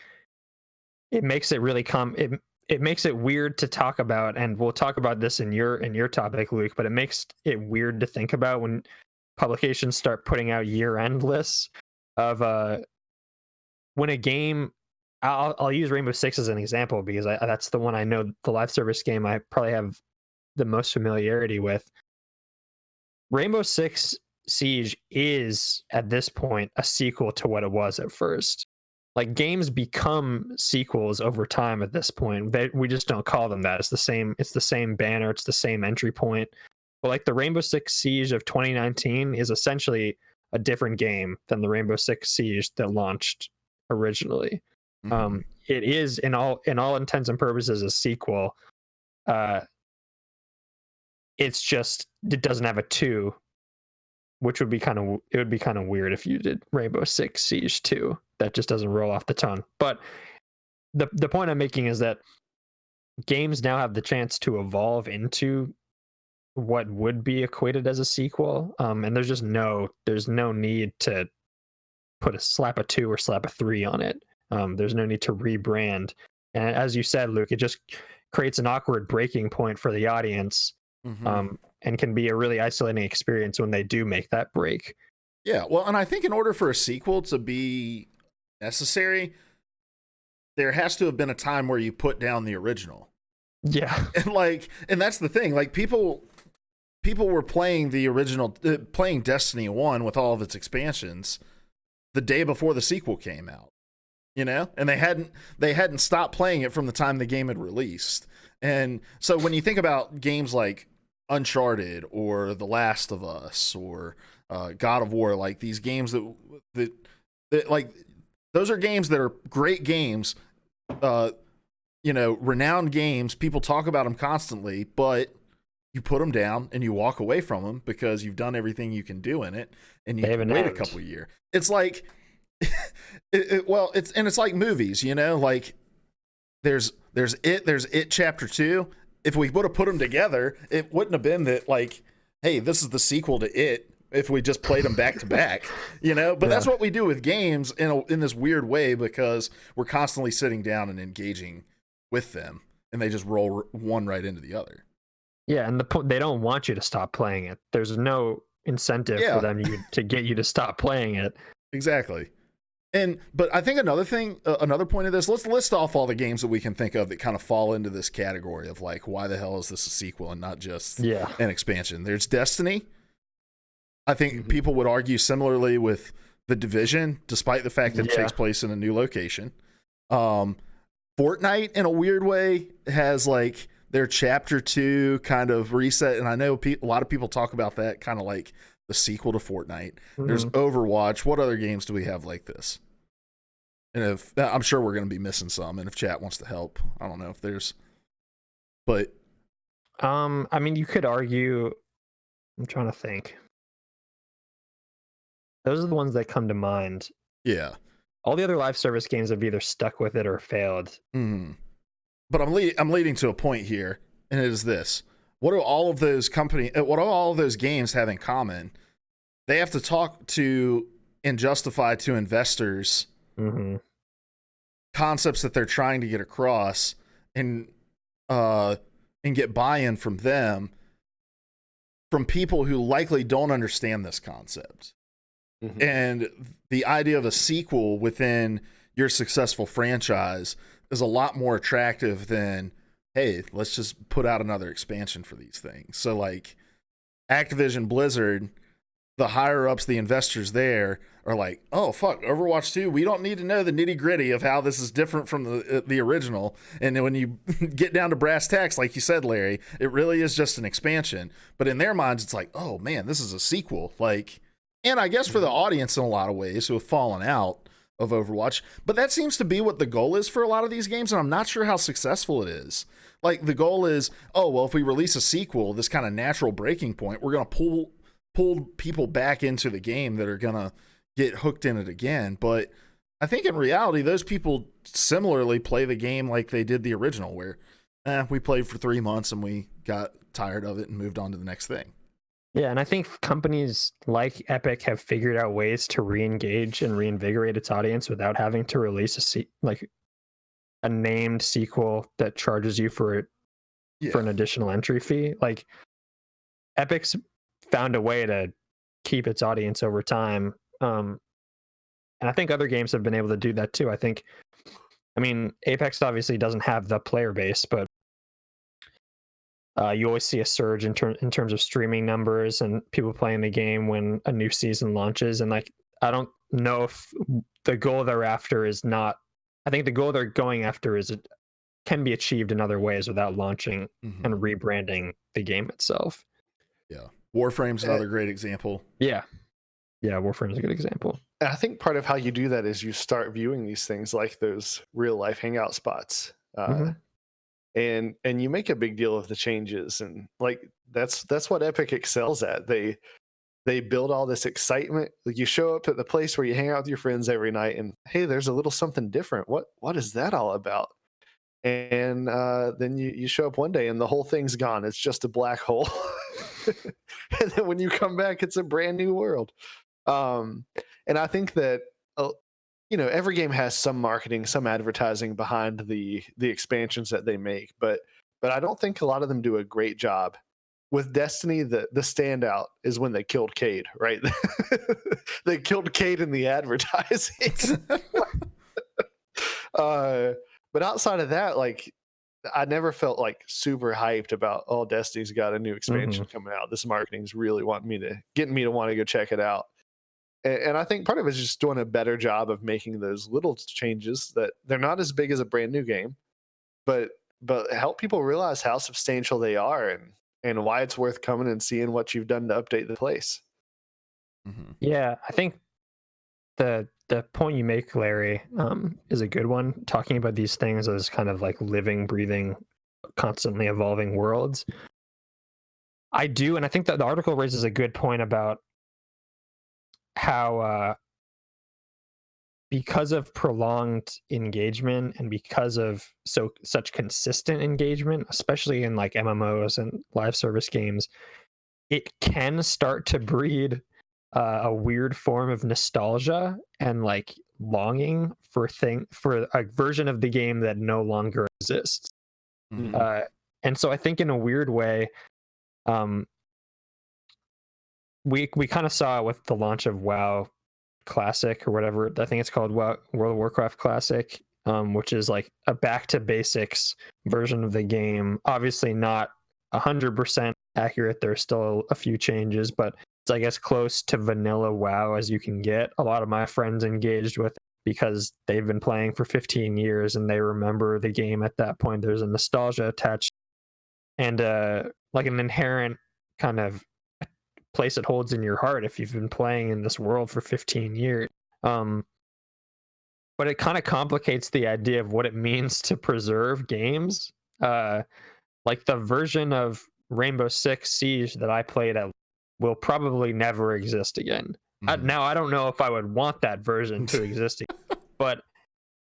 it makes it really it makes it weird to talk about, and we'll talk about this in your topic, Luke, but it makes it weird to think about when publications start putting out year-end lists of when a game, I'll use Rainbow Six as an example because that's the one I know, the live service game I probably have the most familiarity with. Rainbow Six Siege is at this point a sequel to what it was at first. Like, games become sequels over time at this point. We just don't call them that. It's the same banner, it's the same entry point. But like the Rainbow Six Siege of 2019 is essentially a different game than the Rainbow Six Siege that launched originally. It is in all intents and purposes a sequel. It's just it doesn't have a 2, which would be kind of weird if you did Rainbow Six Siege 2. That just doesn't roll off the tongue. But the point I'm making is that games now have the chance to evolve into what would be equated as a sequel, and there's no need to slap a 2 or slap a 3 on it. There's no need to rebrand. And as you said, Luke, it just creates an awkward breaking point for the audience, and can be a really isolating experience when they do make that break.
Yeah, well, and I think in order for a sequel to be necessary, there has to have been a time where you put down the original.
Yeah.
And that's the thing. Like, people were playing the original, playing Destiny 1 with all of its expansions the day before the sequel came out, and they hadn't stopped playing it from the time the game had released. And so when you think about games like Uncharted or The Last of Us or God of War, like these games that Like those are games that are great games, renowned games. People talk about them constantly, but you put them down and you walk away from them because you've done everything you can do in it, and you can wait a couple of years. It's like, it's like movies, like there's It Chapter 2. If we would have put them together, it wouldn't have been that like, hey, this is the sequel to It. If we just played them back to back, but that's what we do with games in this weird way, because we're constantly sitting down and engaging with them, and they just roll one right into the other.
Yeah, and they don't want you to stop playing it. There's no incentive for them to get you to stop playing it.
Exactly. But I think another point of this, let's list off all the games that we can think of that kind of fall into this category of like, why the hell is this a sequel and not just an expansion? There's Destiny. I think people would argue similarly with The Division, despite the fact that it takes place in a new location. Fortnite, in a weird way, has like their Chapter 2 kind of reset, and I know a lot of people talk about that kind of like the sequel to Fortnite. There's Overwatch. What other games do we have like this? And I'm sure we're going to be missing some, and if chat wants to help, I don't know if there's, but
I mean, you could argue. I'm trying to think. Those are the ones that come to mind.
Yeah.
All the other live service games have either stuck with it or failed.
Mm-hmm. But I'm leading to a point here, and it is this: what do all of those games have in common? They have to talk to and justify to investors concepts that they're trying to get across, and get buy-in from them, from people who likely don't understand this concept. And the idea of a sequel within your successful franchise is a lot more attractive than, hey, let's just put out another expansion for these things. So like Activision Blizzard, the higher ups, the investors there are like, oh fuck, Overwatch 2, we don't need to know the nitty gritty of how this is different from the original. And then when you get down to brass tacks, like you said, Larry, it really is just an expansion. But in their minds, it's like, oh man, this is a sequel. Like, and I guess for the audience in a lot of ways who have fallen out of Overwatch, but that seems to be what the goal is for a lot of these games, and I'm not sure how successful it is. Like the goal is, oh well, if we release a sequel, this kind of natural breaking point, we're gonna pull people back into the game that are gonna get hooked in it again. But I think in reality, those people similarly play the game like they did the original, where we played for 3 months and we got tired of it and moved on to the next thing.
Yeah, and I think companies like Epic have figured out ways to re-engage and reinvigorate its audience without having to release a named sequel that charges you for an additional entry fee. Like Epic's found a way to keep its audience over time, and I think other games have been able to do that too. I mean, Apex obviously doesn't have the player base, but you always see a surge in terms of streaming numbers and people playing the game when a new season launches. And like, I don't know if the goal they're after is not. I think the goal they're going after is it can be achieved in other ways without launching and rebranding the game itself.
Yeah, Warframe's another great example.
Yeah, Warframe's a good example.
I think part of how you do that is you start viewing these things like those real life hangout spots. And you make a big deal of the changes, and like that's what Epic excels at. They build all this excitement. Like you show up at the place where you hang out with your friends every night, and hey, there's a little something different. What is that all about? And then you show up one day and the whole thing's gone. It's just a black hole. And then when you come back, it's a brand new world. And I think that every game has some marketing, some advertising behind the expansions that they make, but I don't think a lot of them do a great job. With Destiny, the standout is when they killed Cade, right? They killed Cade in the advertising. But outside of that, like I never felt like super hyped about, oh, Destiny's got a new expansion coming out. This marketing's really getting me to want to go check it out. And I think part of it is just doing a better job of making those little changes that they're not as big as a brand new game, but help people realize how substantial they are and why it's worth coming and seeing what you've done to update the place.
Yeah, I think the the point you make, Larry, is a good one. Talking about these things as kind of like living, breathing, constantly evolving worlds. I do, and I think that the article raises a good point about how because of prolonged engagement and because of such consistent engagement, especially in like MMOs and live service games, it can start to breed a weird form of nostalgia and like longing for a version of the game that no longer exists.
Mhm.
And so I think in a weird way, we kind of saw it with the launch of WoW Classic or whatever I think it's called, World of Warcraft Classic, which is like a back to basics version of the game. Obviously not 100% accurate. There's still a few changes, but it's I guess close to vanilla WoW as you can get. A lot of my friends engaged with it because they've been playing for 15 years and they remember the game at that point. There's a nostalgia attached and like an inherent kind of place it holds in your heart if you've been playing in this world for 15 years. But it kind of complicates the idea of what it means to preserve games. Like the version of Rainbow Six Siege that I played at will probably never exist again. Now I don't know if I would want that version to exist again, but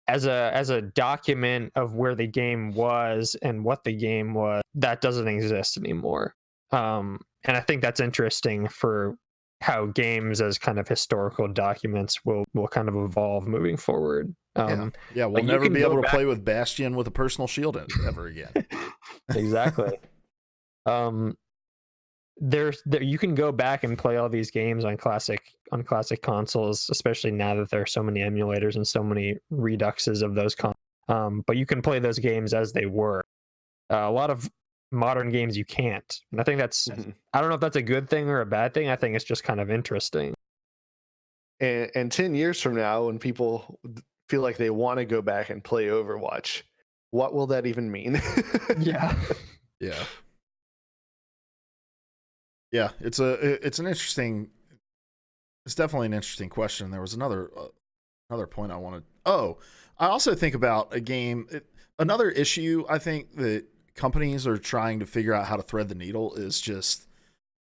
as a document of where the game was and what the game was, that doesn't exist anymore. And I think that's interesting for how games as kind of historical documents will kind of evolve moving forward.
We'll
like
never be able to play with Bastion with a personal shield in it ever again.
Exactly. You can go back and play all these games on classic consoles, especially now that there are so many emulators and so many reduxes of those but you can play those games as they were. A lot of modern games you can't, and I think that's I don't know if that's a good thing or a bad thing. I think it's just kind of interesting.
And 10 years from now, when people feel like they want to go back and play Overwatch, what will that even mean?
Yeah.
It's definitely an interesting question. There was another point I wanted. I also think about a game. Another issue I think that companies are trying to figure out how to thread the needle is just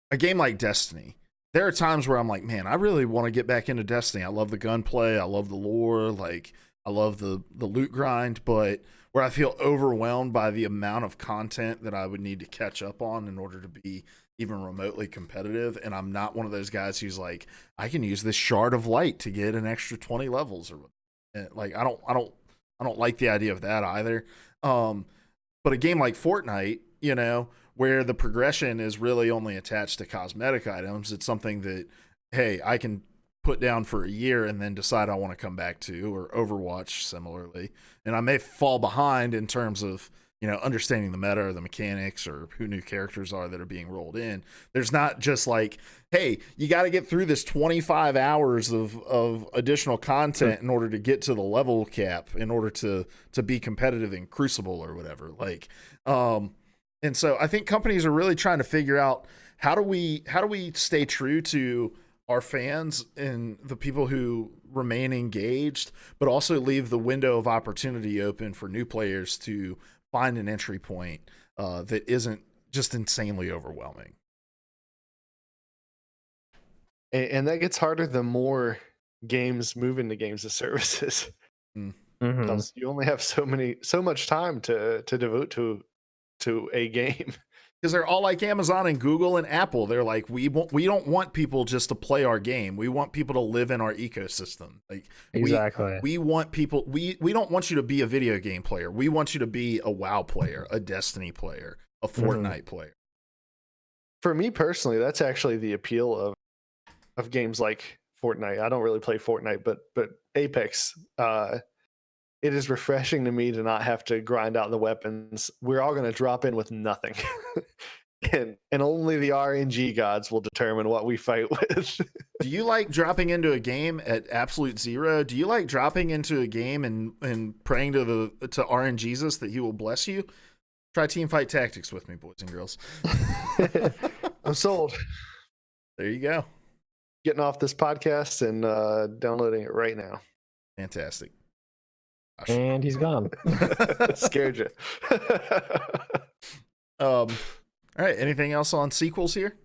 a game like Destiny. There are times where I'm like, man, I really want to get back into Destiny. I love the gunplay. I love the lore. Like, I love the loot grind, but where I feel overwhelmed by the amount of content that I would need to catch up on in order to be even remotely competitive. And I'm not one of those guys who's like, I can use this shard of light to get an extra 20 levels or like, I don't like the idea of that either. But a game like Fortnite, where the progression is really only attached to cosmetic items, it's something that, hey, I can put down for a year and then decide I want to come back to, or Overwatch similarly. And I may fall behind in terms of, understanding the meta or the mechanics or who new characters are that are being rolled in. There's not just like, hey, you got to get through this 25 hours of additional content in order to get to the level cap, in order to be competitive in Crucible or whatever. Like, and so I think companies are really trying to figure out how do we stay true to our fans and the people who remain engaged, but also leave the window of opportunity open for new players to find an entry point that isn't just insanely overwhelming.
And that gets harder the more games move into games as services. Because you only have so much time to devote to a game.
Because they're all like Amazon and Google and Apple. They're like, we don't want people just to play our game. We want people to live in our ecosystem. Like,
exactly.
We want people. We don't want you to be a video game player. We want you to be a WoW player, a Destiny player, a Fortnite player.
For me personally, that's actually the appeal of games like Fortnite. I don't really play Fortnite, but Apex. It is refreshing to me to not have to grind out the weapons. We're all going to drop in with nothing. and only the RNG gods will determine what we fight with.
Do you like dropping into a game at absolute zero? Do you like dropping into a game and praying to RNGesus that he will bless you? Try Teamfight Tactics with me, boys and girls.
I'm sold.
There you go.
getting off this podcast and downloading it right now.
Fantastic. Gosh.
And he's gone.
Scared you.
All right. Anything else on sequels here?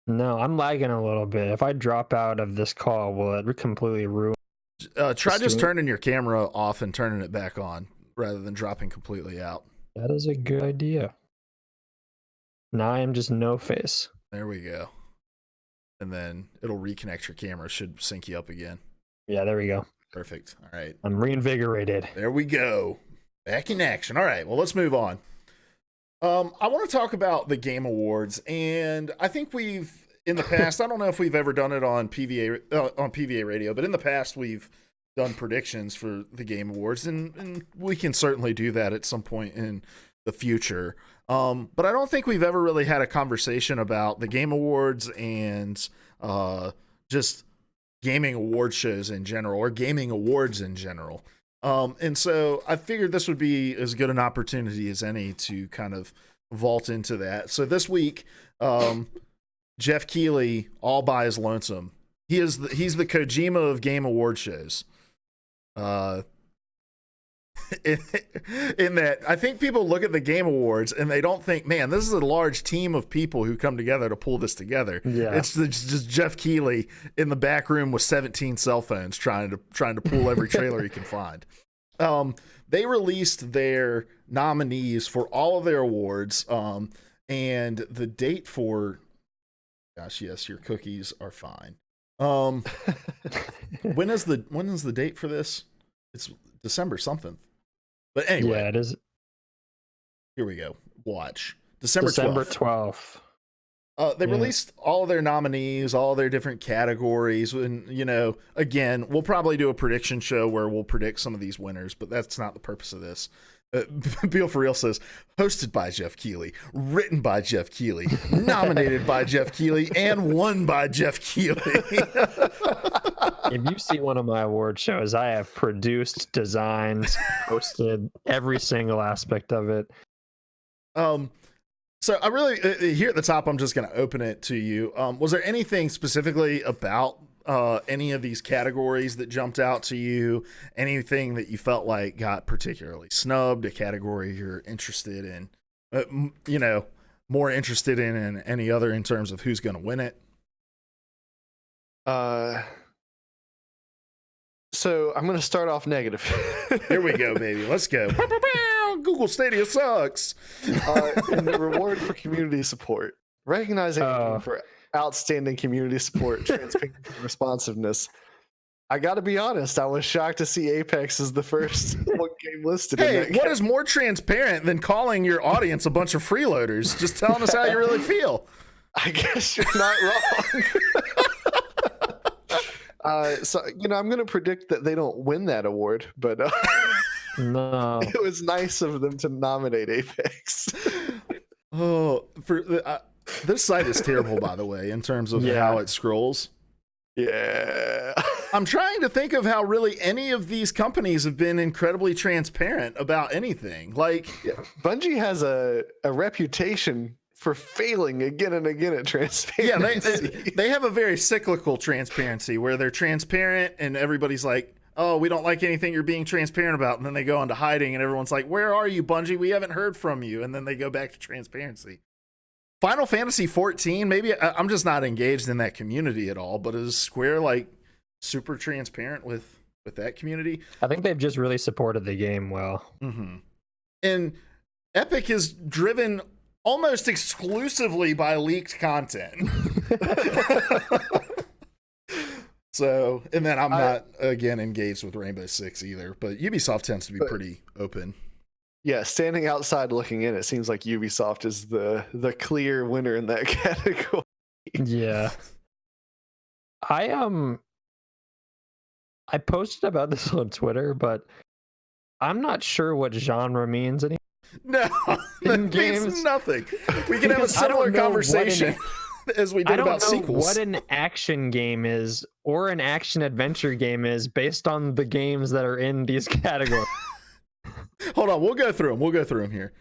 No, I'm lagging a little bit. If I drop out of this call, will it completely ruin?
Try just turning your camera off and turning it back on rather than dropping completely out.
That is a good idea. Now I am just no face.
There we go. And then it'll reconnect your camera. Should sync you up again.
Yeah, there we go.
Perfect. All right.
I'm reinvigorated.
There we go. Back in action. All right. Well, let's move on. I want to talk about the Game Awards, and I think we've in the past. I don't know if we've ever done it on PvA Radio, but in the past we've done predictions for the Game Awards, and we can certainly do that at some point in the future. But I don't think we've ever really had a conversation about the Game Awards and just gaming award shows in general, or gaming awards in general. And so I figured this would be as good an opportunity as any to kind of vault into that. So this week, Jeff Keighley, all by his lonesome. He's the Kojima of game award shows. In that, I think people look at the Game Awards and they don't think, man, this is a large team of people who come together to pull this together.
Yeah.
It's just Jeff Keighley in the back room with 17 cell phones trying to pull every trailer he can find. They released their nominees for all of their awards, and the date for, gosh, yes, your cookies are fine. When is the date for this? It's December something. But anyway,
yeah, it is.
Here we go. Watch. December
12th.
They released all of their nominees, all their different categories. And, again, we'll probably do a prediction show where we'll predict some of these winners, but that's not the purpose of this. Beal for Real says, hosted by Jeff Keighley, written by Jeff Keighley, nominated by Jeff Keighley, and won by Jeff Keighley.
If you see one of my award shows, I have produced, designed, hosted every single aspect of it.
So I really, here at the top, I'm just going to open it to you. Was there anything specifically about any of these categories that jumped out to you? Anything that you felt like got particularly snubbed? A category you're interested in, more interested in than any other in terms of who's going to win it?
So I'm going to start off negative.
Here we go, baby. Let's go. Google Stadia sucks.
And the reward for community support, recognizing for outstanding community support, transparency, and responsiveness. I got to be honest, I was shocked to see Apex as the first game listed.
Hey, what is more transparent than calling your audience a bunch of freeloaders, just telling us how you really feel?
I guess you're not wrong. So, I'm going to predict that they don't win that award, but
No,
it was nice of them to nominate Apex.
This site is terrible, by the way, in terms of how it scrolls.
Yeah.
I'm trying to think of how really any of these companies have been incredibly transparent about anything. Like,
Bungie has a reputation for failing again and again at transparency.
Yeah, they have a very cyclical transparency where they're transparent and everybody's like, oh, we don't like anything you're being transparent about. And then they go into hiding and everyone's like, where are you, Bungie? We haven't heard from you. And then they go back to transparency. Final Fantasy 14, maybe I'm just not engaged in that community at all, but is Square like super transparent with that community?
I think they've just really supported the game well.
Mm-hmm. And Epic is driven almost exclusively by leaked content. So, and then I'm not, again, engaged with Rainbow Six either, but Ubisoft tends to be pretty open.
Yeah, standing outside looking in, it seems like Ubisoft is the clear winner in that category.
Yeah. I posted about this on Twitter, but I'm not sure what genre means anymore.
No, that means nothing. We can have a similar conversation as we did about sequels.
What an action game is or an action adventure game is based on the games that are in these categories.
Hold on, we'll go through them here.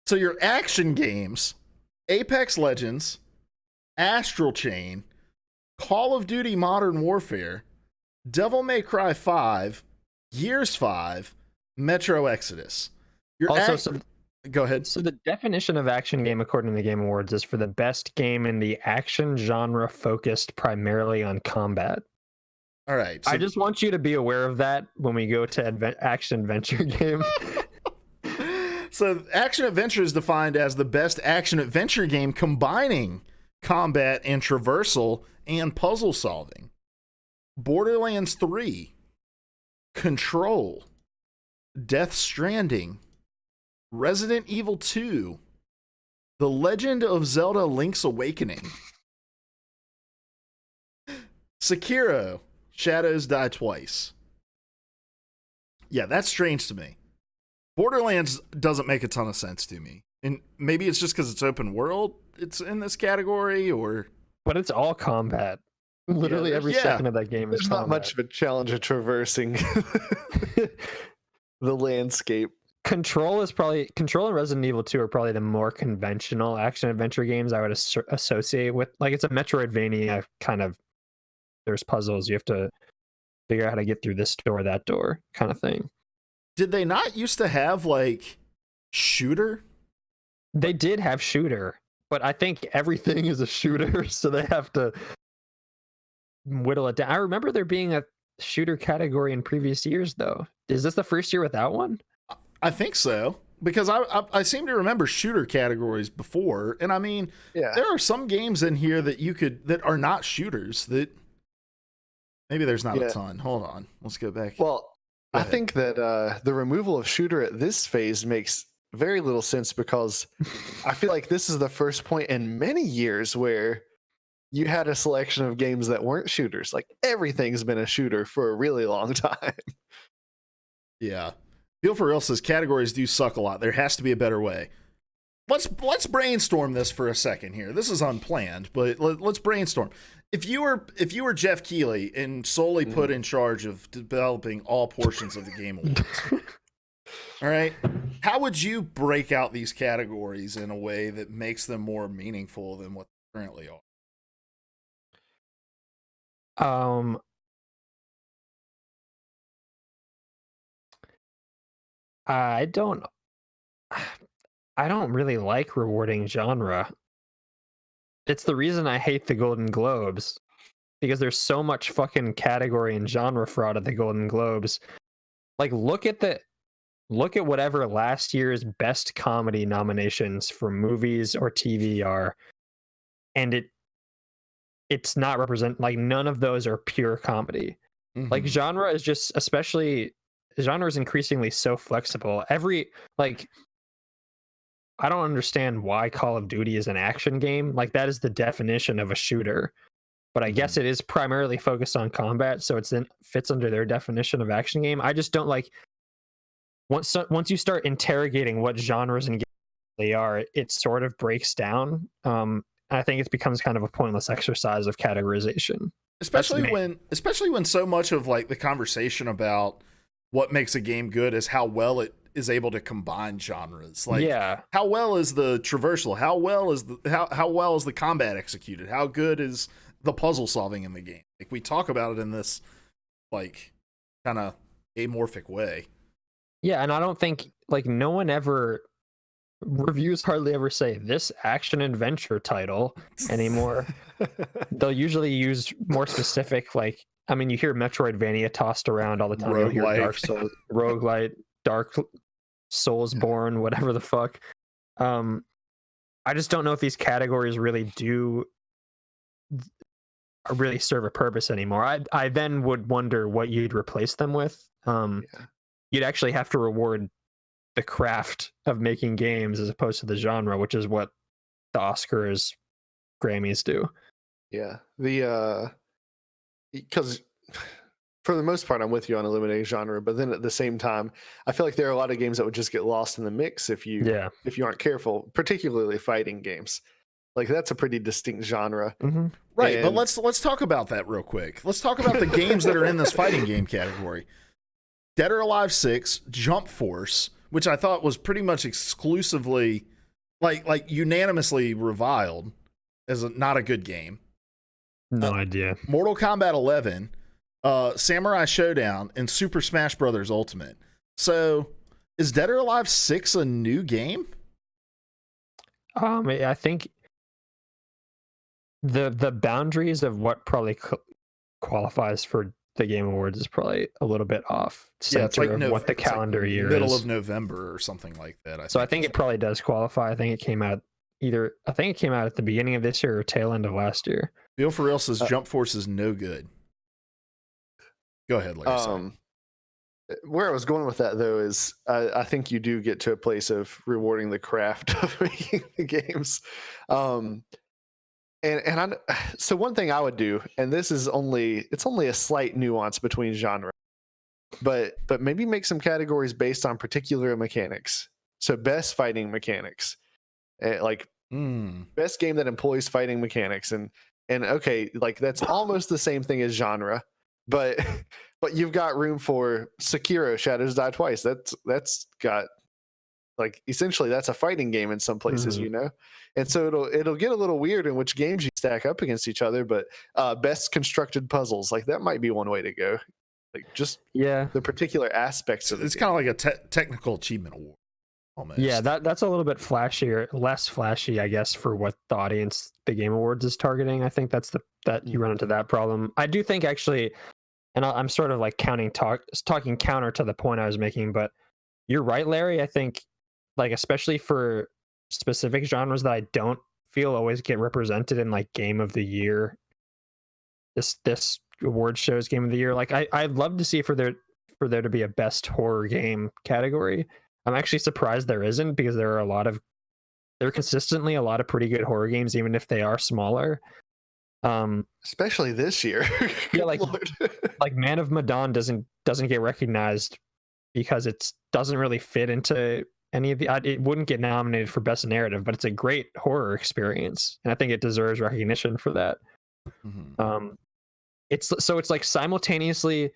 So your action games, Apex Legends, Astral Chain, Call of Duty Modern Warfare, Devil May Cry 5, Gears 5, Metro Exodus. Go ahead.
So the definition of action game, according to the Game Awards, is for the best game in the action genre focused primarily on combat.
All right. So
I just want you to be aware of that when we go to action adventure game.
So action adventure is defined as the best action adventure game combining combat and traversal and puzzle solving. Borderlands 3, Control, Death Stranding, Resident Evil 2, The Legend of Zelda Link's Awakening, Sekiro, Shadows Die Twice. Yeah, that's strange to me. Borderlands doesn't make a ton of sense to me. And maybe it's just because it's open world, it's in this category, or...
But it's all combat. Literally every second of that game is
There's
combat.
not much of a challenge of traversing the landscape.
Control and Resident Evil 2 are probably the more conventional action adventure games I would associate with. Like, it's a Metroidvania kind of. There's puzzles. You have to figure out how to get through this door, that door, kind of thing.
Did they not used to have, like, shooter?
They did have shooter, but I think everything is a shooter, so they have to whittle it down. I remember there being a shooter category in previous years, though. Is this the first year without one?
I think so, because I seem to remember shooter categories before, and I mean, there are some games in here that are not shooters that maybe there's not a ton. Hold on, let's go back.
Well, I think that the removal of shooter at this phase makes very little sense because I feel like this is the first point in many years where you had a selection of games that weren't shooters. Like everything's been a shooter for a really long time.
Yeah. Feel for Real says categories do suck a lot. There has to be a better way. Let's brainstorm this for a second here. This is unplanned, but let's brainstorm. If you were Jeff Keighley and solely put in charge of developing all portions of the Game Awards, all right, how would you break out these categories in a way that makes them more meaningful than what they currently are?
I don't really like rewarding genre. It's the reason I hate the Golden Globes, because there's so much fucking category and genre fraud at the Golden Globes. Like, look at whatever last year's best comedy nominations for movies or TV are, and it's not like none of those are pure comedy. Mm-hmm. Like, genre is just, especially genre is increasingly so flexible. I don't understand why Call of Duty is an action game. Like, that is the definition of a shooter, but I guess it is primarily focused on combat, so fits under their definition of action game. I just don't like once you start interrogating what genres and games they are, it sort of breaks down. I think it becomes kind of a pointless exercise of categorization,
especially when so much of like the conversation about what makes a game good is how well it is able to combine genres. Like, how well is the traversal? How well is the combat executed? How good is the puzzle solving in the game? Like, we talk about it in this like kind of amorphic way.
Yeah, and I don't think like reviews hardly ever say this action adventure title anymore. They'll usually use more specific, like, I mean, you hear Metroidvania tossed around all the time. You'll hear Dark Souls, roguelite, Dark Soulsborne, whatever the fuck. I just don't know if these categories really serve a purpose anymore. I then would wonder what you'd replace them with. You'd actually have to reward the craft of making games as opposed to the genre, which is what the Oscars, Grammys do.
Yeah, because for the most part, I'm with you on eliminating genre, but then at the same time, I feel like there are a lot of games that would just get lost in the mix if you aren't careful, particularly fighting games. Like, that's a pretty distinct genre.
Mm-hmm.
Right, but let's talk about that real quick. Let's talk about the games that are in this fighting game category. Dead or Alive 6, Jump Force, which I thought was pretty much exclusively, like unanimously reviled as not a good game.
No idea.
Mortal Kombat 11, Samurai Showdown, and Super Smash Brothers Ultimate. So, is Dead or Alive 6 a new game?
I think the boundaries of what probably qualifies for the Game Awards is probably a little bit off center of what the calendar year is.
Middle of November or something like that.
I think it probably does qualify. I think it came out at the beginning of this year or tail end of last year.
Bill for real says Jump Force is no good. Go ahead, Larry.
Where I was going with that though is I think you do get to a place of rewarding the craft of making the games. So one thing I would do, and this is only a slight nuance between genre, but maybe make some categories based on particular mechanics. So best fighting mechanics, best game that employs fighting mechanics, and okay, like that's almost the same thing as genre, but you've got room for Sekiro: Shadows Die Twice. That's got like essentially that's a fighting game in some places, you know, and so it'll get a little weird in which games you stack up against each other. But best constructed puzzles, like that might be one way to go. Like just the particular aspects of
it's kind of like a technical achievement award. Almost.
Yeah, that's a little bit flashier, less flashy, I guess, for what the audience the Game Awards is targeting. I think that you run into that problem. I do think actually, and I'm sort of like talking counter to the point I was making, but you're right, Larry. I think like especially for specific genres that I don't feel always get represented in like Game of the Year. This award shows Game of the Year. Like I'd love to see for there to be a best horror game category. I'm actually surprised there isn't, because there are consistently a lot of pretty good horror games, even if they are smaller.
Especially this year.
Yeah, like Man of Medan doesn't get recognized because it doesn't really fit into any of the. It wouldn't get nominated for best narrative, but it's a great horror experience, and I think it deserves recognition for that. It's like simultaneously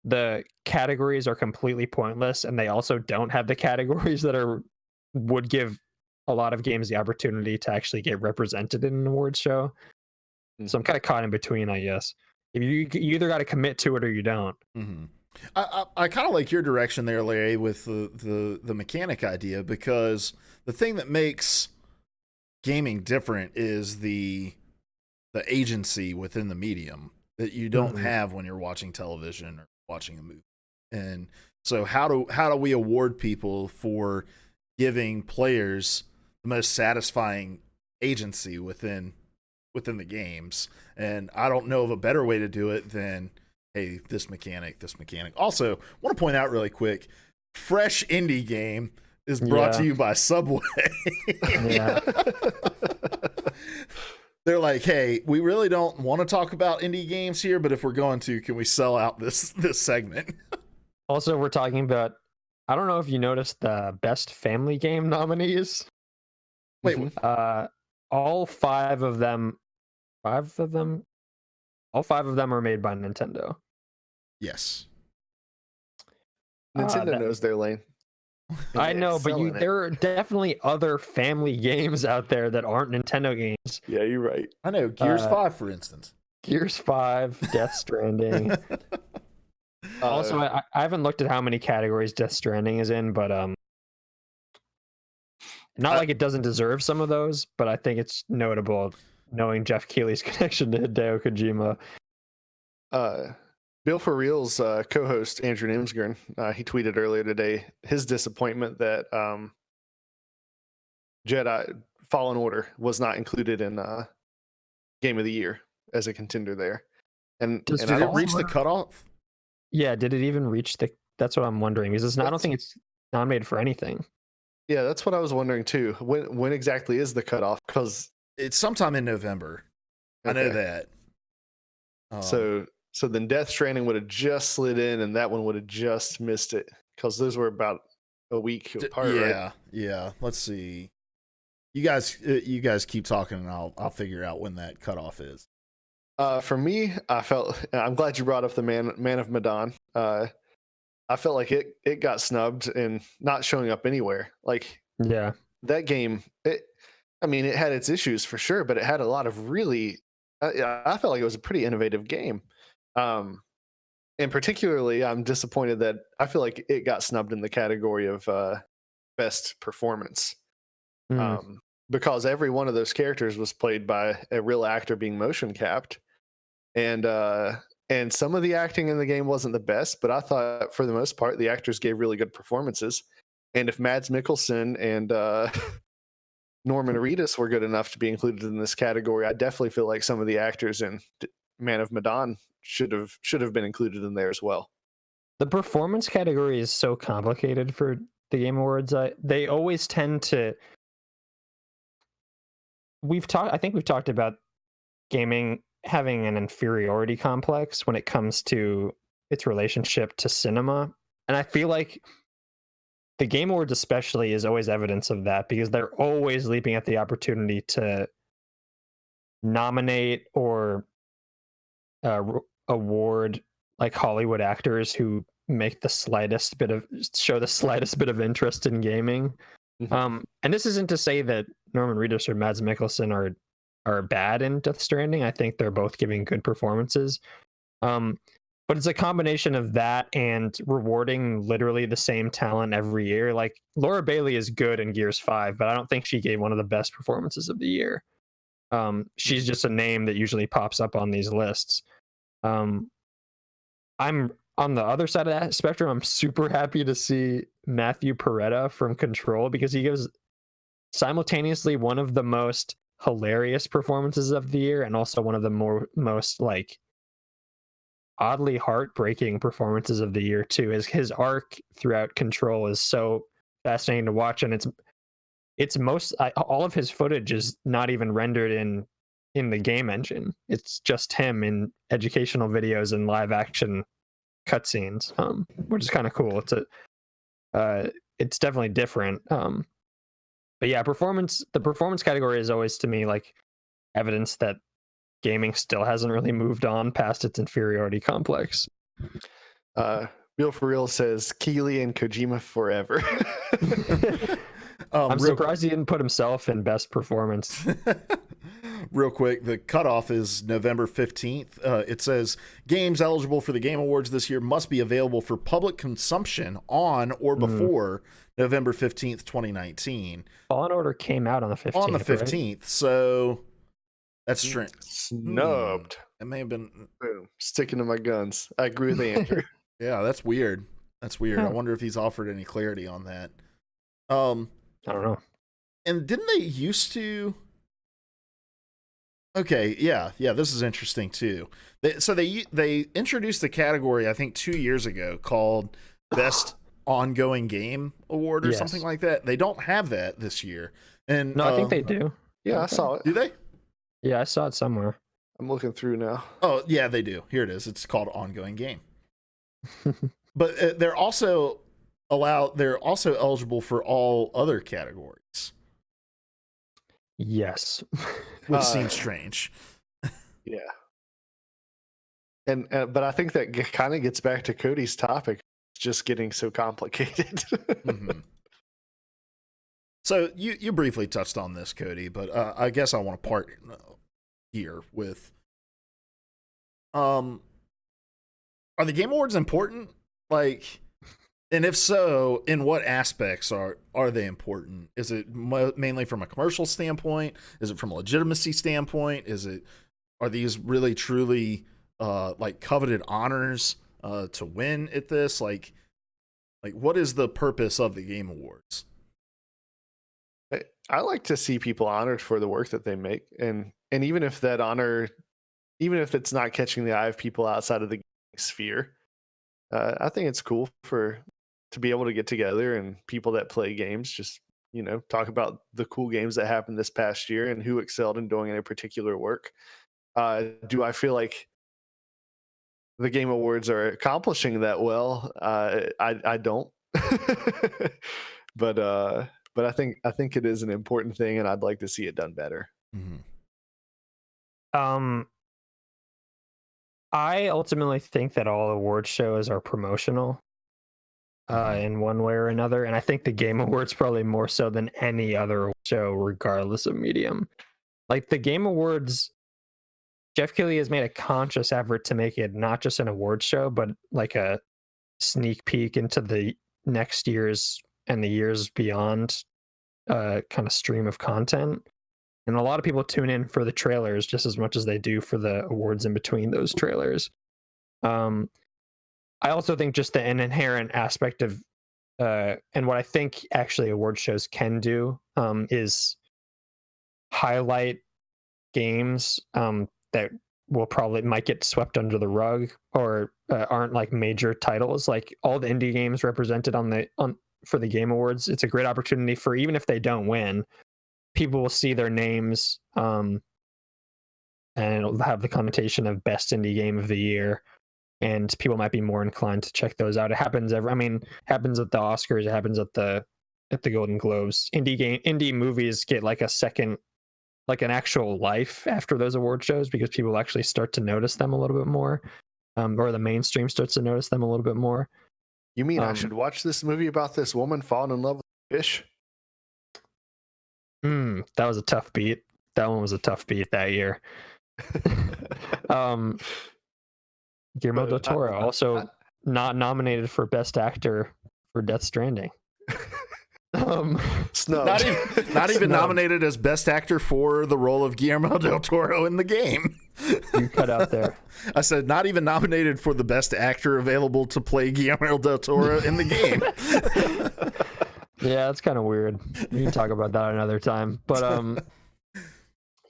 the categories are completely pointless, and they also don't have the categories that would give a lot of games the opportunity to actually get represented in an awards show. So I'm kind of caught in between, I guess. If you either got to commit to it or you don't.
I kind of like your direction there, Larry, with the mechanic idea, because the thing that makes gaming different is the agency within the medium that you don't have when you're watching television or watching a movie. And so how do we award people for giving players the most satisfying agency within the games? And I don't know of a better way to do it than, hey, this mechanic. Also, want to point out really quick, Fresh Indie Game is brought to you by Subway.
Yeah.
They're like, hey, we really don't want to talk about indie games here, but if we're going to, can we sell out this segment?
Also, we're talking about, I don't know if you noticed the best family game nominees.
Wait,
all five of them are made by Nintendo.
Yes.
Nintendo knows their lane.
I know, but there are definitely other family games out there that aren't Nintendo games.
Yeah, you're right.
I know. Gears 5, for instance.
Gears 5, Death Stranding. Also, I haven't looked at how many categories Death Stranding is in, but not like it doesn't deserve some of those, but I think it's notable knowing Jeff Keighley's connection to Hideo Kojima.
Bill for Real's co-host Andrew Nimsgren, he tweeted earlier today his disappointment that Jedi Fallen Order was not included in Game of the Year as a contender there. And
did it reach the cutoff?
Yeah, did it even reach the? That's what I'm wondering. Because I don't think it's nominated for anything.
Yeah, that's what I was wondering too. When exactly is the cutoff? Because
it's sometime in November. Okay. I know that.
So then Death Stranding would have just slid in, and that one would have just missed it, because those were about a week apart.
Yeah. Let's see. You guys keep talking, and I'll figure out when that cutoff is.
For me, I'm glad you brought up the Man of Medan. I felt like it got snubbed and not showing up anywhere. Like,
yeah,
that game. It had its issues for sure, but it had a lot of really I felt like it was a pretty innovative game. And particularly, I'm disappointed that I feel like it got snubbed in the category of best performance. Because every one of those characters was played by a real actor being motion capped, and some of the acting in the game wasn't the best, but I thought for the most part the actors gave really good performances. And if Mads Mikkelsen and Norman Reedus were good enough to be included in this category, I definitely feel like some of the actors in Man of Medan should have been included in there as well.
The performance category is so complicated for the Game Awards. They always tend to. I think we've talked about gaming having an inferiority complex when it comes to its relationship to cinema, and I feel like the Game Awards especially is always evidence of that, because they're always leaping at the opportunity to nominate or award like Hollywood actors who make show the slightest bit of interest in gaming. And this isn't to say that Norman Reedus or Mads Mikkelsen are bad in Death Stranding. I think they're both giving good performances. But it's a combination of that and rewarding literally the same talent every year. Like Laura Bailey is good in Gears 5, but I don't think she gave one of the best performances of the year. She's just a name that usually pops up on these lists. I'm on the other side of that spectrum. I'm super happy to see Matthew Peretta from Control, because he gives simultaneously one of the most hilarious performances of the year and also one of the most like oddly heartbreaking performances of the year too. His arc throughout Control is so fascinating to watch, and all of his footage is not even rendered in the game engine. It's just him in educational videos and live action cutscenes, which is kind of cool. It's definitely different. But yeah, the performance category is always to me like evidence that gaming still hasn't really moved on past its inferiority complex.
Real for Real says Keighley and Kojima forever.
I'm surprised he didn't put himself in best performance.
Real quick, the cutoff is November 15th. It says games eligible for the Game Awards this year must be available for public consumption on or before November 15th, 2019.
Fallen Order came out on the 15th.
On the 15th, right? So that's strange.
Snubbed.
It may have been.
Boom. Sticking to my guns. I agree with Andrew.
Yeah, that's weird. I wonder if he's offered any clarity on that. I
don't know.
And didn't they used to? Okay, yeah, this is interesting too. They introduced the category I think 2 years ago called Best Ongoing Game Award or something like that. They don't have that this year. And
no, I think they do.
Yeah, I saw it.
Do they?
Yeah, I saw it somewhere.
I'm looking through now.
Oh, yeah, they do. Here it is. It's called Ongoing Game. But they're also eligible for all other categories.
Yes.
Which seems strange.
Yeah. And but I think that kind of gets back to Cody's topic, just getting so complicated.
So you briefly touched on this, Cody, but I guess I want to part here with are the Game Awards important? Like, and if so, in what aspects are they important? Is it mainly from a commercial standpoint? Is it from a legitimacy standpoint? Are these really truly like coveted honors to win at this? Like what is the purpose of the Game Awards?
I like to see people honored for the work that they make, and even if that honor, even if it's not catching the eye of people outside of the sphere, I think it's cool to be able to get together and people that play games just, talk about the cool games that happened this past year and who excelled in doing any particular work. Do I feel like the Game Awards are accomplishing that well? I don't. But I think it is an important thing, and I'd like to see it done better.
I ultimately think that all award shows are promotional in one way or another, and I think the Game Awards probably more so than any other show, regardless of medium. Like the Game Awards Jeff Keighley has made a conscious effort to make it not just an award show, but like a sneak peek into the next year's and the years beyond kind of stream of content. And a lot of people tune in for the trailers just as much as they do for the awards in between those trailers. I also think just an inherent aspect of, and what I think actually award shows can do is highlight games that might get swept under the rug or aren't like major titles. Like all the indie games represented for the Game Awards, it's a great opportunity for, even if they don't win, people will see their names and it'll have the connotation of best indie game of the year, and people might be more inclined to check those out. It happens happens at the Oscars, it happens at the Golden Globes. Indie movies get like an actual life after those award shows because people actually start to notice them a little bit more, or the mainstream starts to notice them a little bit more.
You mean I should watch this movie about this woman falling in love with fish?
That was a tough beat. That one was a tough beat that year. Guillermo del Toro also not nominated for Best Actor for Death Stranding.
Not even nominated as Best Actor for the role of Guillermo del Toro in the game.
You cut out there.
I said not even nominated for the Best Actor available to play Guillermo del Toro in the game.
Yeah, that's kind of weird. We can talk about that another time. But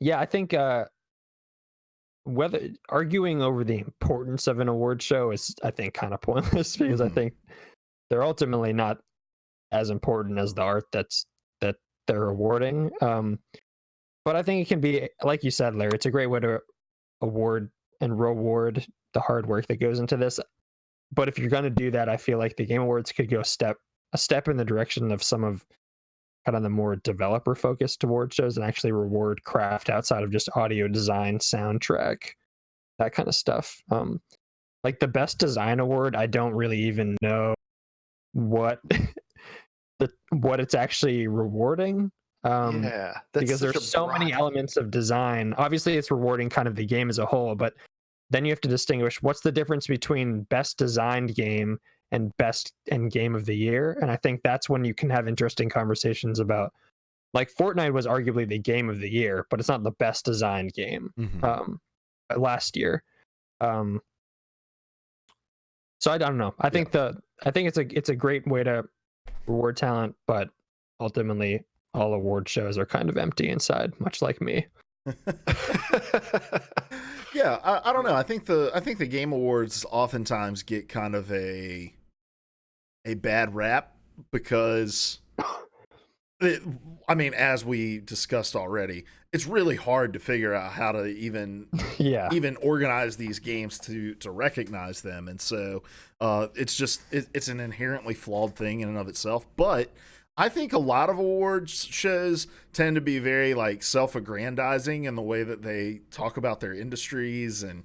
yeah, I think whether arguing over the importance of an award show is, I think, kind of pointless because I think they're ultimately not as important as the art that they're awarding. But I think it can be, like you said, Larry, it's a great way to award and reward the hard work that goes into this. But if you're going to do that, I feel like the Game Awards could go a step in the direction of some of kind of the more developer focused award shows and actually reward craft outside of just audio design, soundtrack, that kind of stuff. Like the Best Design Award, I don't really even know what it's actually rewarding. Because there's so many elements of design. Obviously it's rewarding kind of the game as a whole, but then you have to distinguish what's the difference between best designed game and best and game of the year. And I think that's when you can have interesting conversations about, like, Fortnite was arguably the game of the year, but it's not the best designed game last year. So I don't know. I think it's a great way to reward talent, but ultimately all award shows are kind of empty inside, much like me.
Yeah, I don't know. I think the Game Awards oftentimes get kind of a bad rap because, as we discussed already, it's really hard to figure out how to even organize these games to recognize them, and so it's an inherently flawed thing in and of itself. But I think a lot of awards shows tend to be very like self-aggrandizing in the way that they talk about their industries, and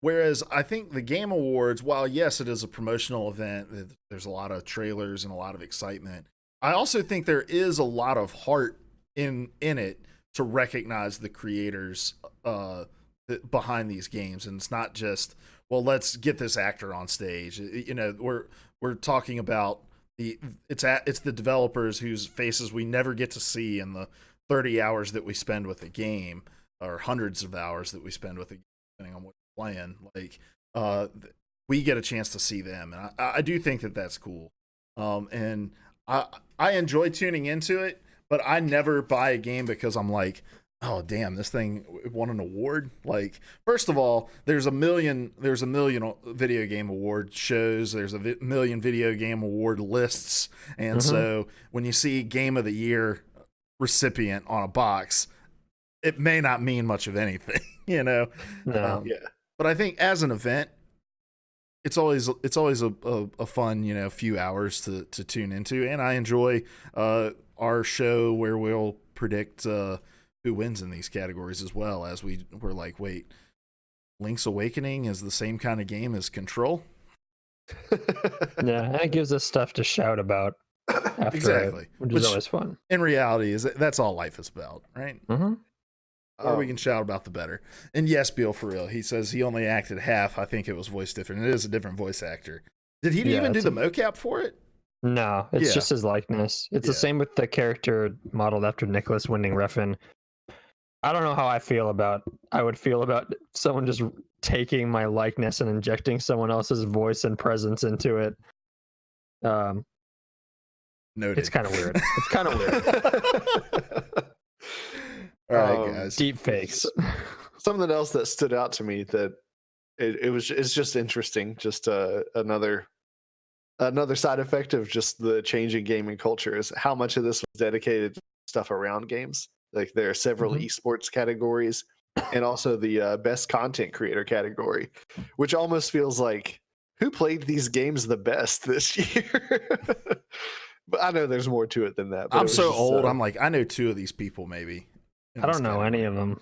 whereas I think the Game Awards, while yes, it is a promotional event, there's a lot of trailers and a lot of excitement, I also think there is a lot of heart in it to recognize the creators behind these games, and it's not just, well, let's get this actor on stage. We're talking about it's the developers whose faces we never get to see in the 30 hours that we spend with the game, or hundreds of hours that we spend with the game, depending on what you're playing. Like, we get a chance to see them, and I do think that that's cool. And I enjoy tuning into it, but I never buy a game because I'm like, oh damn, this thing won an award. Like, first of all, there's a million video game award shows, there's a million video game award lists, and so when you see Game of the Year recipient on a box, it may not mean much of anything, No. But I think as an event, it's always a fun, few hours to tune into, and I enjoy our show where we'll predict who wins in these categories, as well as we're like, wait, Link's Awakening is the same kind of game as Control?
Yeah, and it gives us stuff to shout about after,
exactly,
which is always fun.
In reality, that's all life is about, right? more we can shout about, the better. And yes, Bill, for real, he says he only acted half. I think it was voice different. It is a different voice actor. Did he even do the mocap for it?
No, it's just his likeness. It's the same with the character modeled after Nicholas Winding Refn. I don't know how I would feel about someone just taking my likeness and injecting someone else's voice and presence into it.
Noted.
It's kind of weird. It's kind of weird.
All right, guys.
Deep fakes.
Something else that stood out to me that it's just interesting. Just another side effect of just the changing gaming culture is how much of this was dedicated to stuff around games. Like there are several esports categories and also the best content creator category, which almost feels like who played these games the best this year? But I know there's more to it than that.
I'm so old. I'm like, I know two of these people maybe.
I don't know any of them.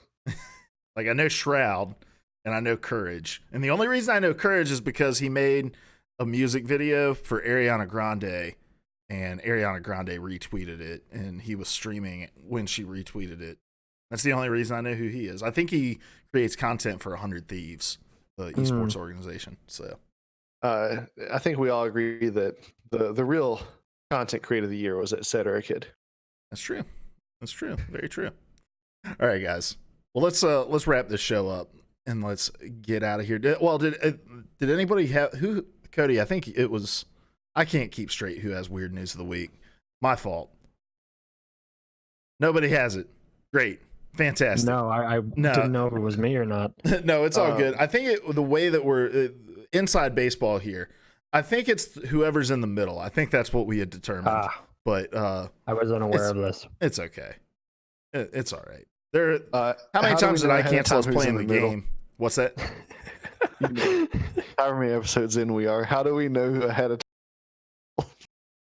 Like I know Shroud and I know Courage. And the only reason I know Courage is because he made a music video for Ariana Grande and Ariana Grande retweeted it and he was streaming it when she retweeted it. That's the only reason I know who he is. I think he creates content for 100 Thieves, the esports organization. So
I think we all agree that the real content creator of the year was at Set Kid.
That's true. That's true. Very true. All right, guys. Well, let's wrap this show up and let's get out of here. Did anybody have who? Cody, I think it was. I can't keep straight who has weird news of the week. My fault. Nobody has it. Great. Fantastic.
No, I didn't know if it was me or not.
No, it's all good. I think the way that we're inside baseball here, I think it's whoever's in the middle. I think that's what we had determined. But
I was unaware of this.
It's okay. It's all right. How many times did I cancel us playing the game? What's that?
However many episodes in we are, how do we know ahead of time?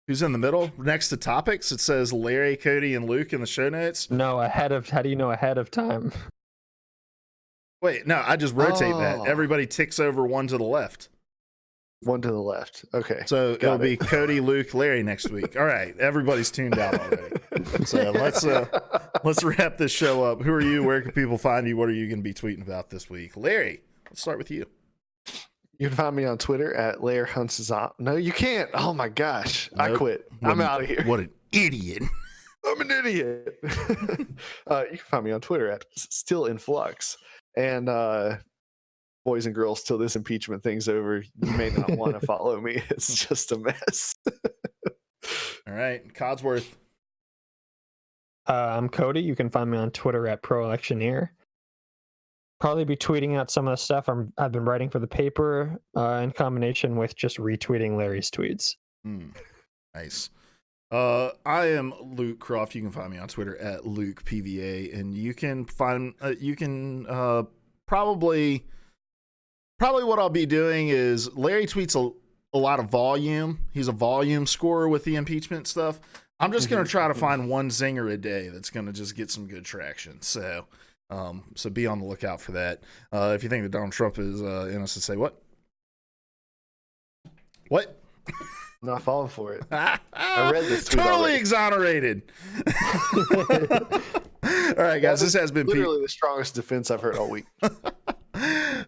Who's in the middle? Next to topics, it says Larry, Cody, and Luke in the show notes.
No, how do you know ahead of time?
Wait, no, I just rotate that. Everybody ticks over one to the left.
One to the left. Okay.
So it'll be Cody, Luke, Larry next week. All right. Everybody's tuned out already. So let's wrap this show up. Who are you? Where can people find you? What are you going to be tweeting about this week? Larry, let's start with you.
You can find me on Twitter at Lair Hunts. No, you can't. Oh my gosh. Nope. I quit. I'm out of here.
What an idiot.
I'm an idiot. You can find me on Twitter at Still in Flux. And boys and girls, till this impeachment thing's over, you may not want to follow me. It's just a mess.
All right. Codsworth.
I'm Cody. You can find me on Twitter at ProElectioneer. Probably be tweeting out some of the stuff I've been writing for the paper in combination with just retweeting Larry's tweets.
Nice. I am Luke Croft. You can find me on Twitter at Luke PvA, and you can find probably what I'll be doing is Larry tweets a lot of volume. He's a volume scorer with the impeachment stuff. I'm just going to try to find one zinger a day that's going to just get some good traction. So be on the lookout for that. If you think that Donald Trump is innocent, say what? What?
I'm not falling for it. I read this tweet
totally
already.
Exonerated. All right, guys. This has been
literally the strongest defense I've heard all week.
All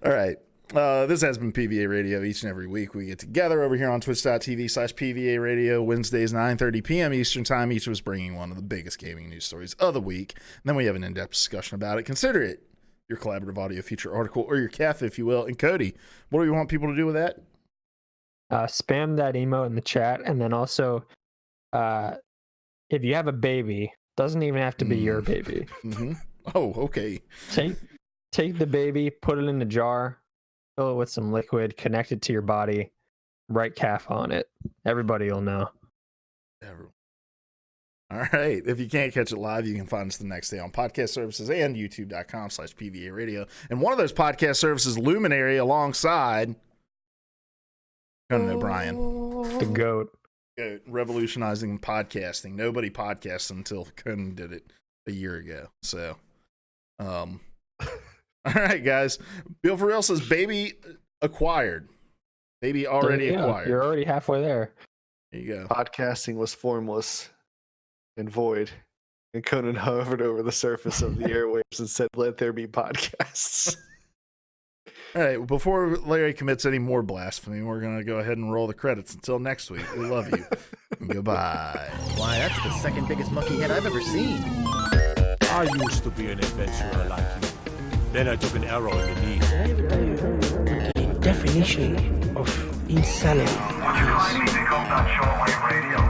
right. This has been PvA Radio. Each and every week we get together over here on twitch.tv/PvA Radio, Wednesdays, 9:30 p.m. Eastern Time. Each of us bringing one of the biggest gaming news stories of the week. And then we have an in-depth discussion about it. Consider it your collaborative audio feature article or your CAF, if you will. And Cody, what do you want people to do with that?
Spam that emo in the chat. And then also, if you have a baby, doesn't even have to be your baby.
Mm-hmm. Oh, okay.
Take the baby, put it in a jar, fill it with some liquid, connect it to your body, write CAF on it. Everybody will know.
All right. If you can't catch it live, you can find us the next day on podcast services and youtube.com/PvA Radio. And one of those podcast services, Luminary, alongside Conan O'Brien.
The GOAT.
Revolutionizing podcasting. Nobody podcasted until Conan did it a year ago. So, all right, guys. Bill for real says baby acquired. Baby already acquired.
You're already halfway there.
There you go.
Podcasting was formless and void And Conan hovered over the surface of the airwaves and said, "Let there be podcasts."
All right, before Larry commits any more blasphemy, we're going to go ahead and roll the credits. Until next week, we love you. Goodbye.
Why, that's the second biggest monkey head I've ever seen.
I used to be an adventurer like you. Then I took an arrow in the knee.
Can I ever tell you the definition of insanity?
Would you kindly pick up that shortwave radio?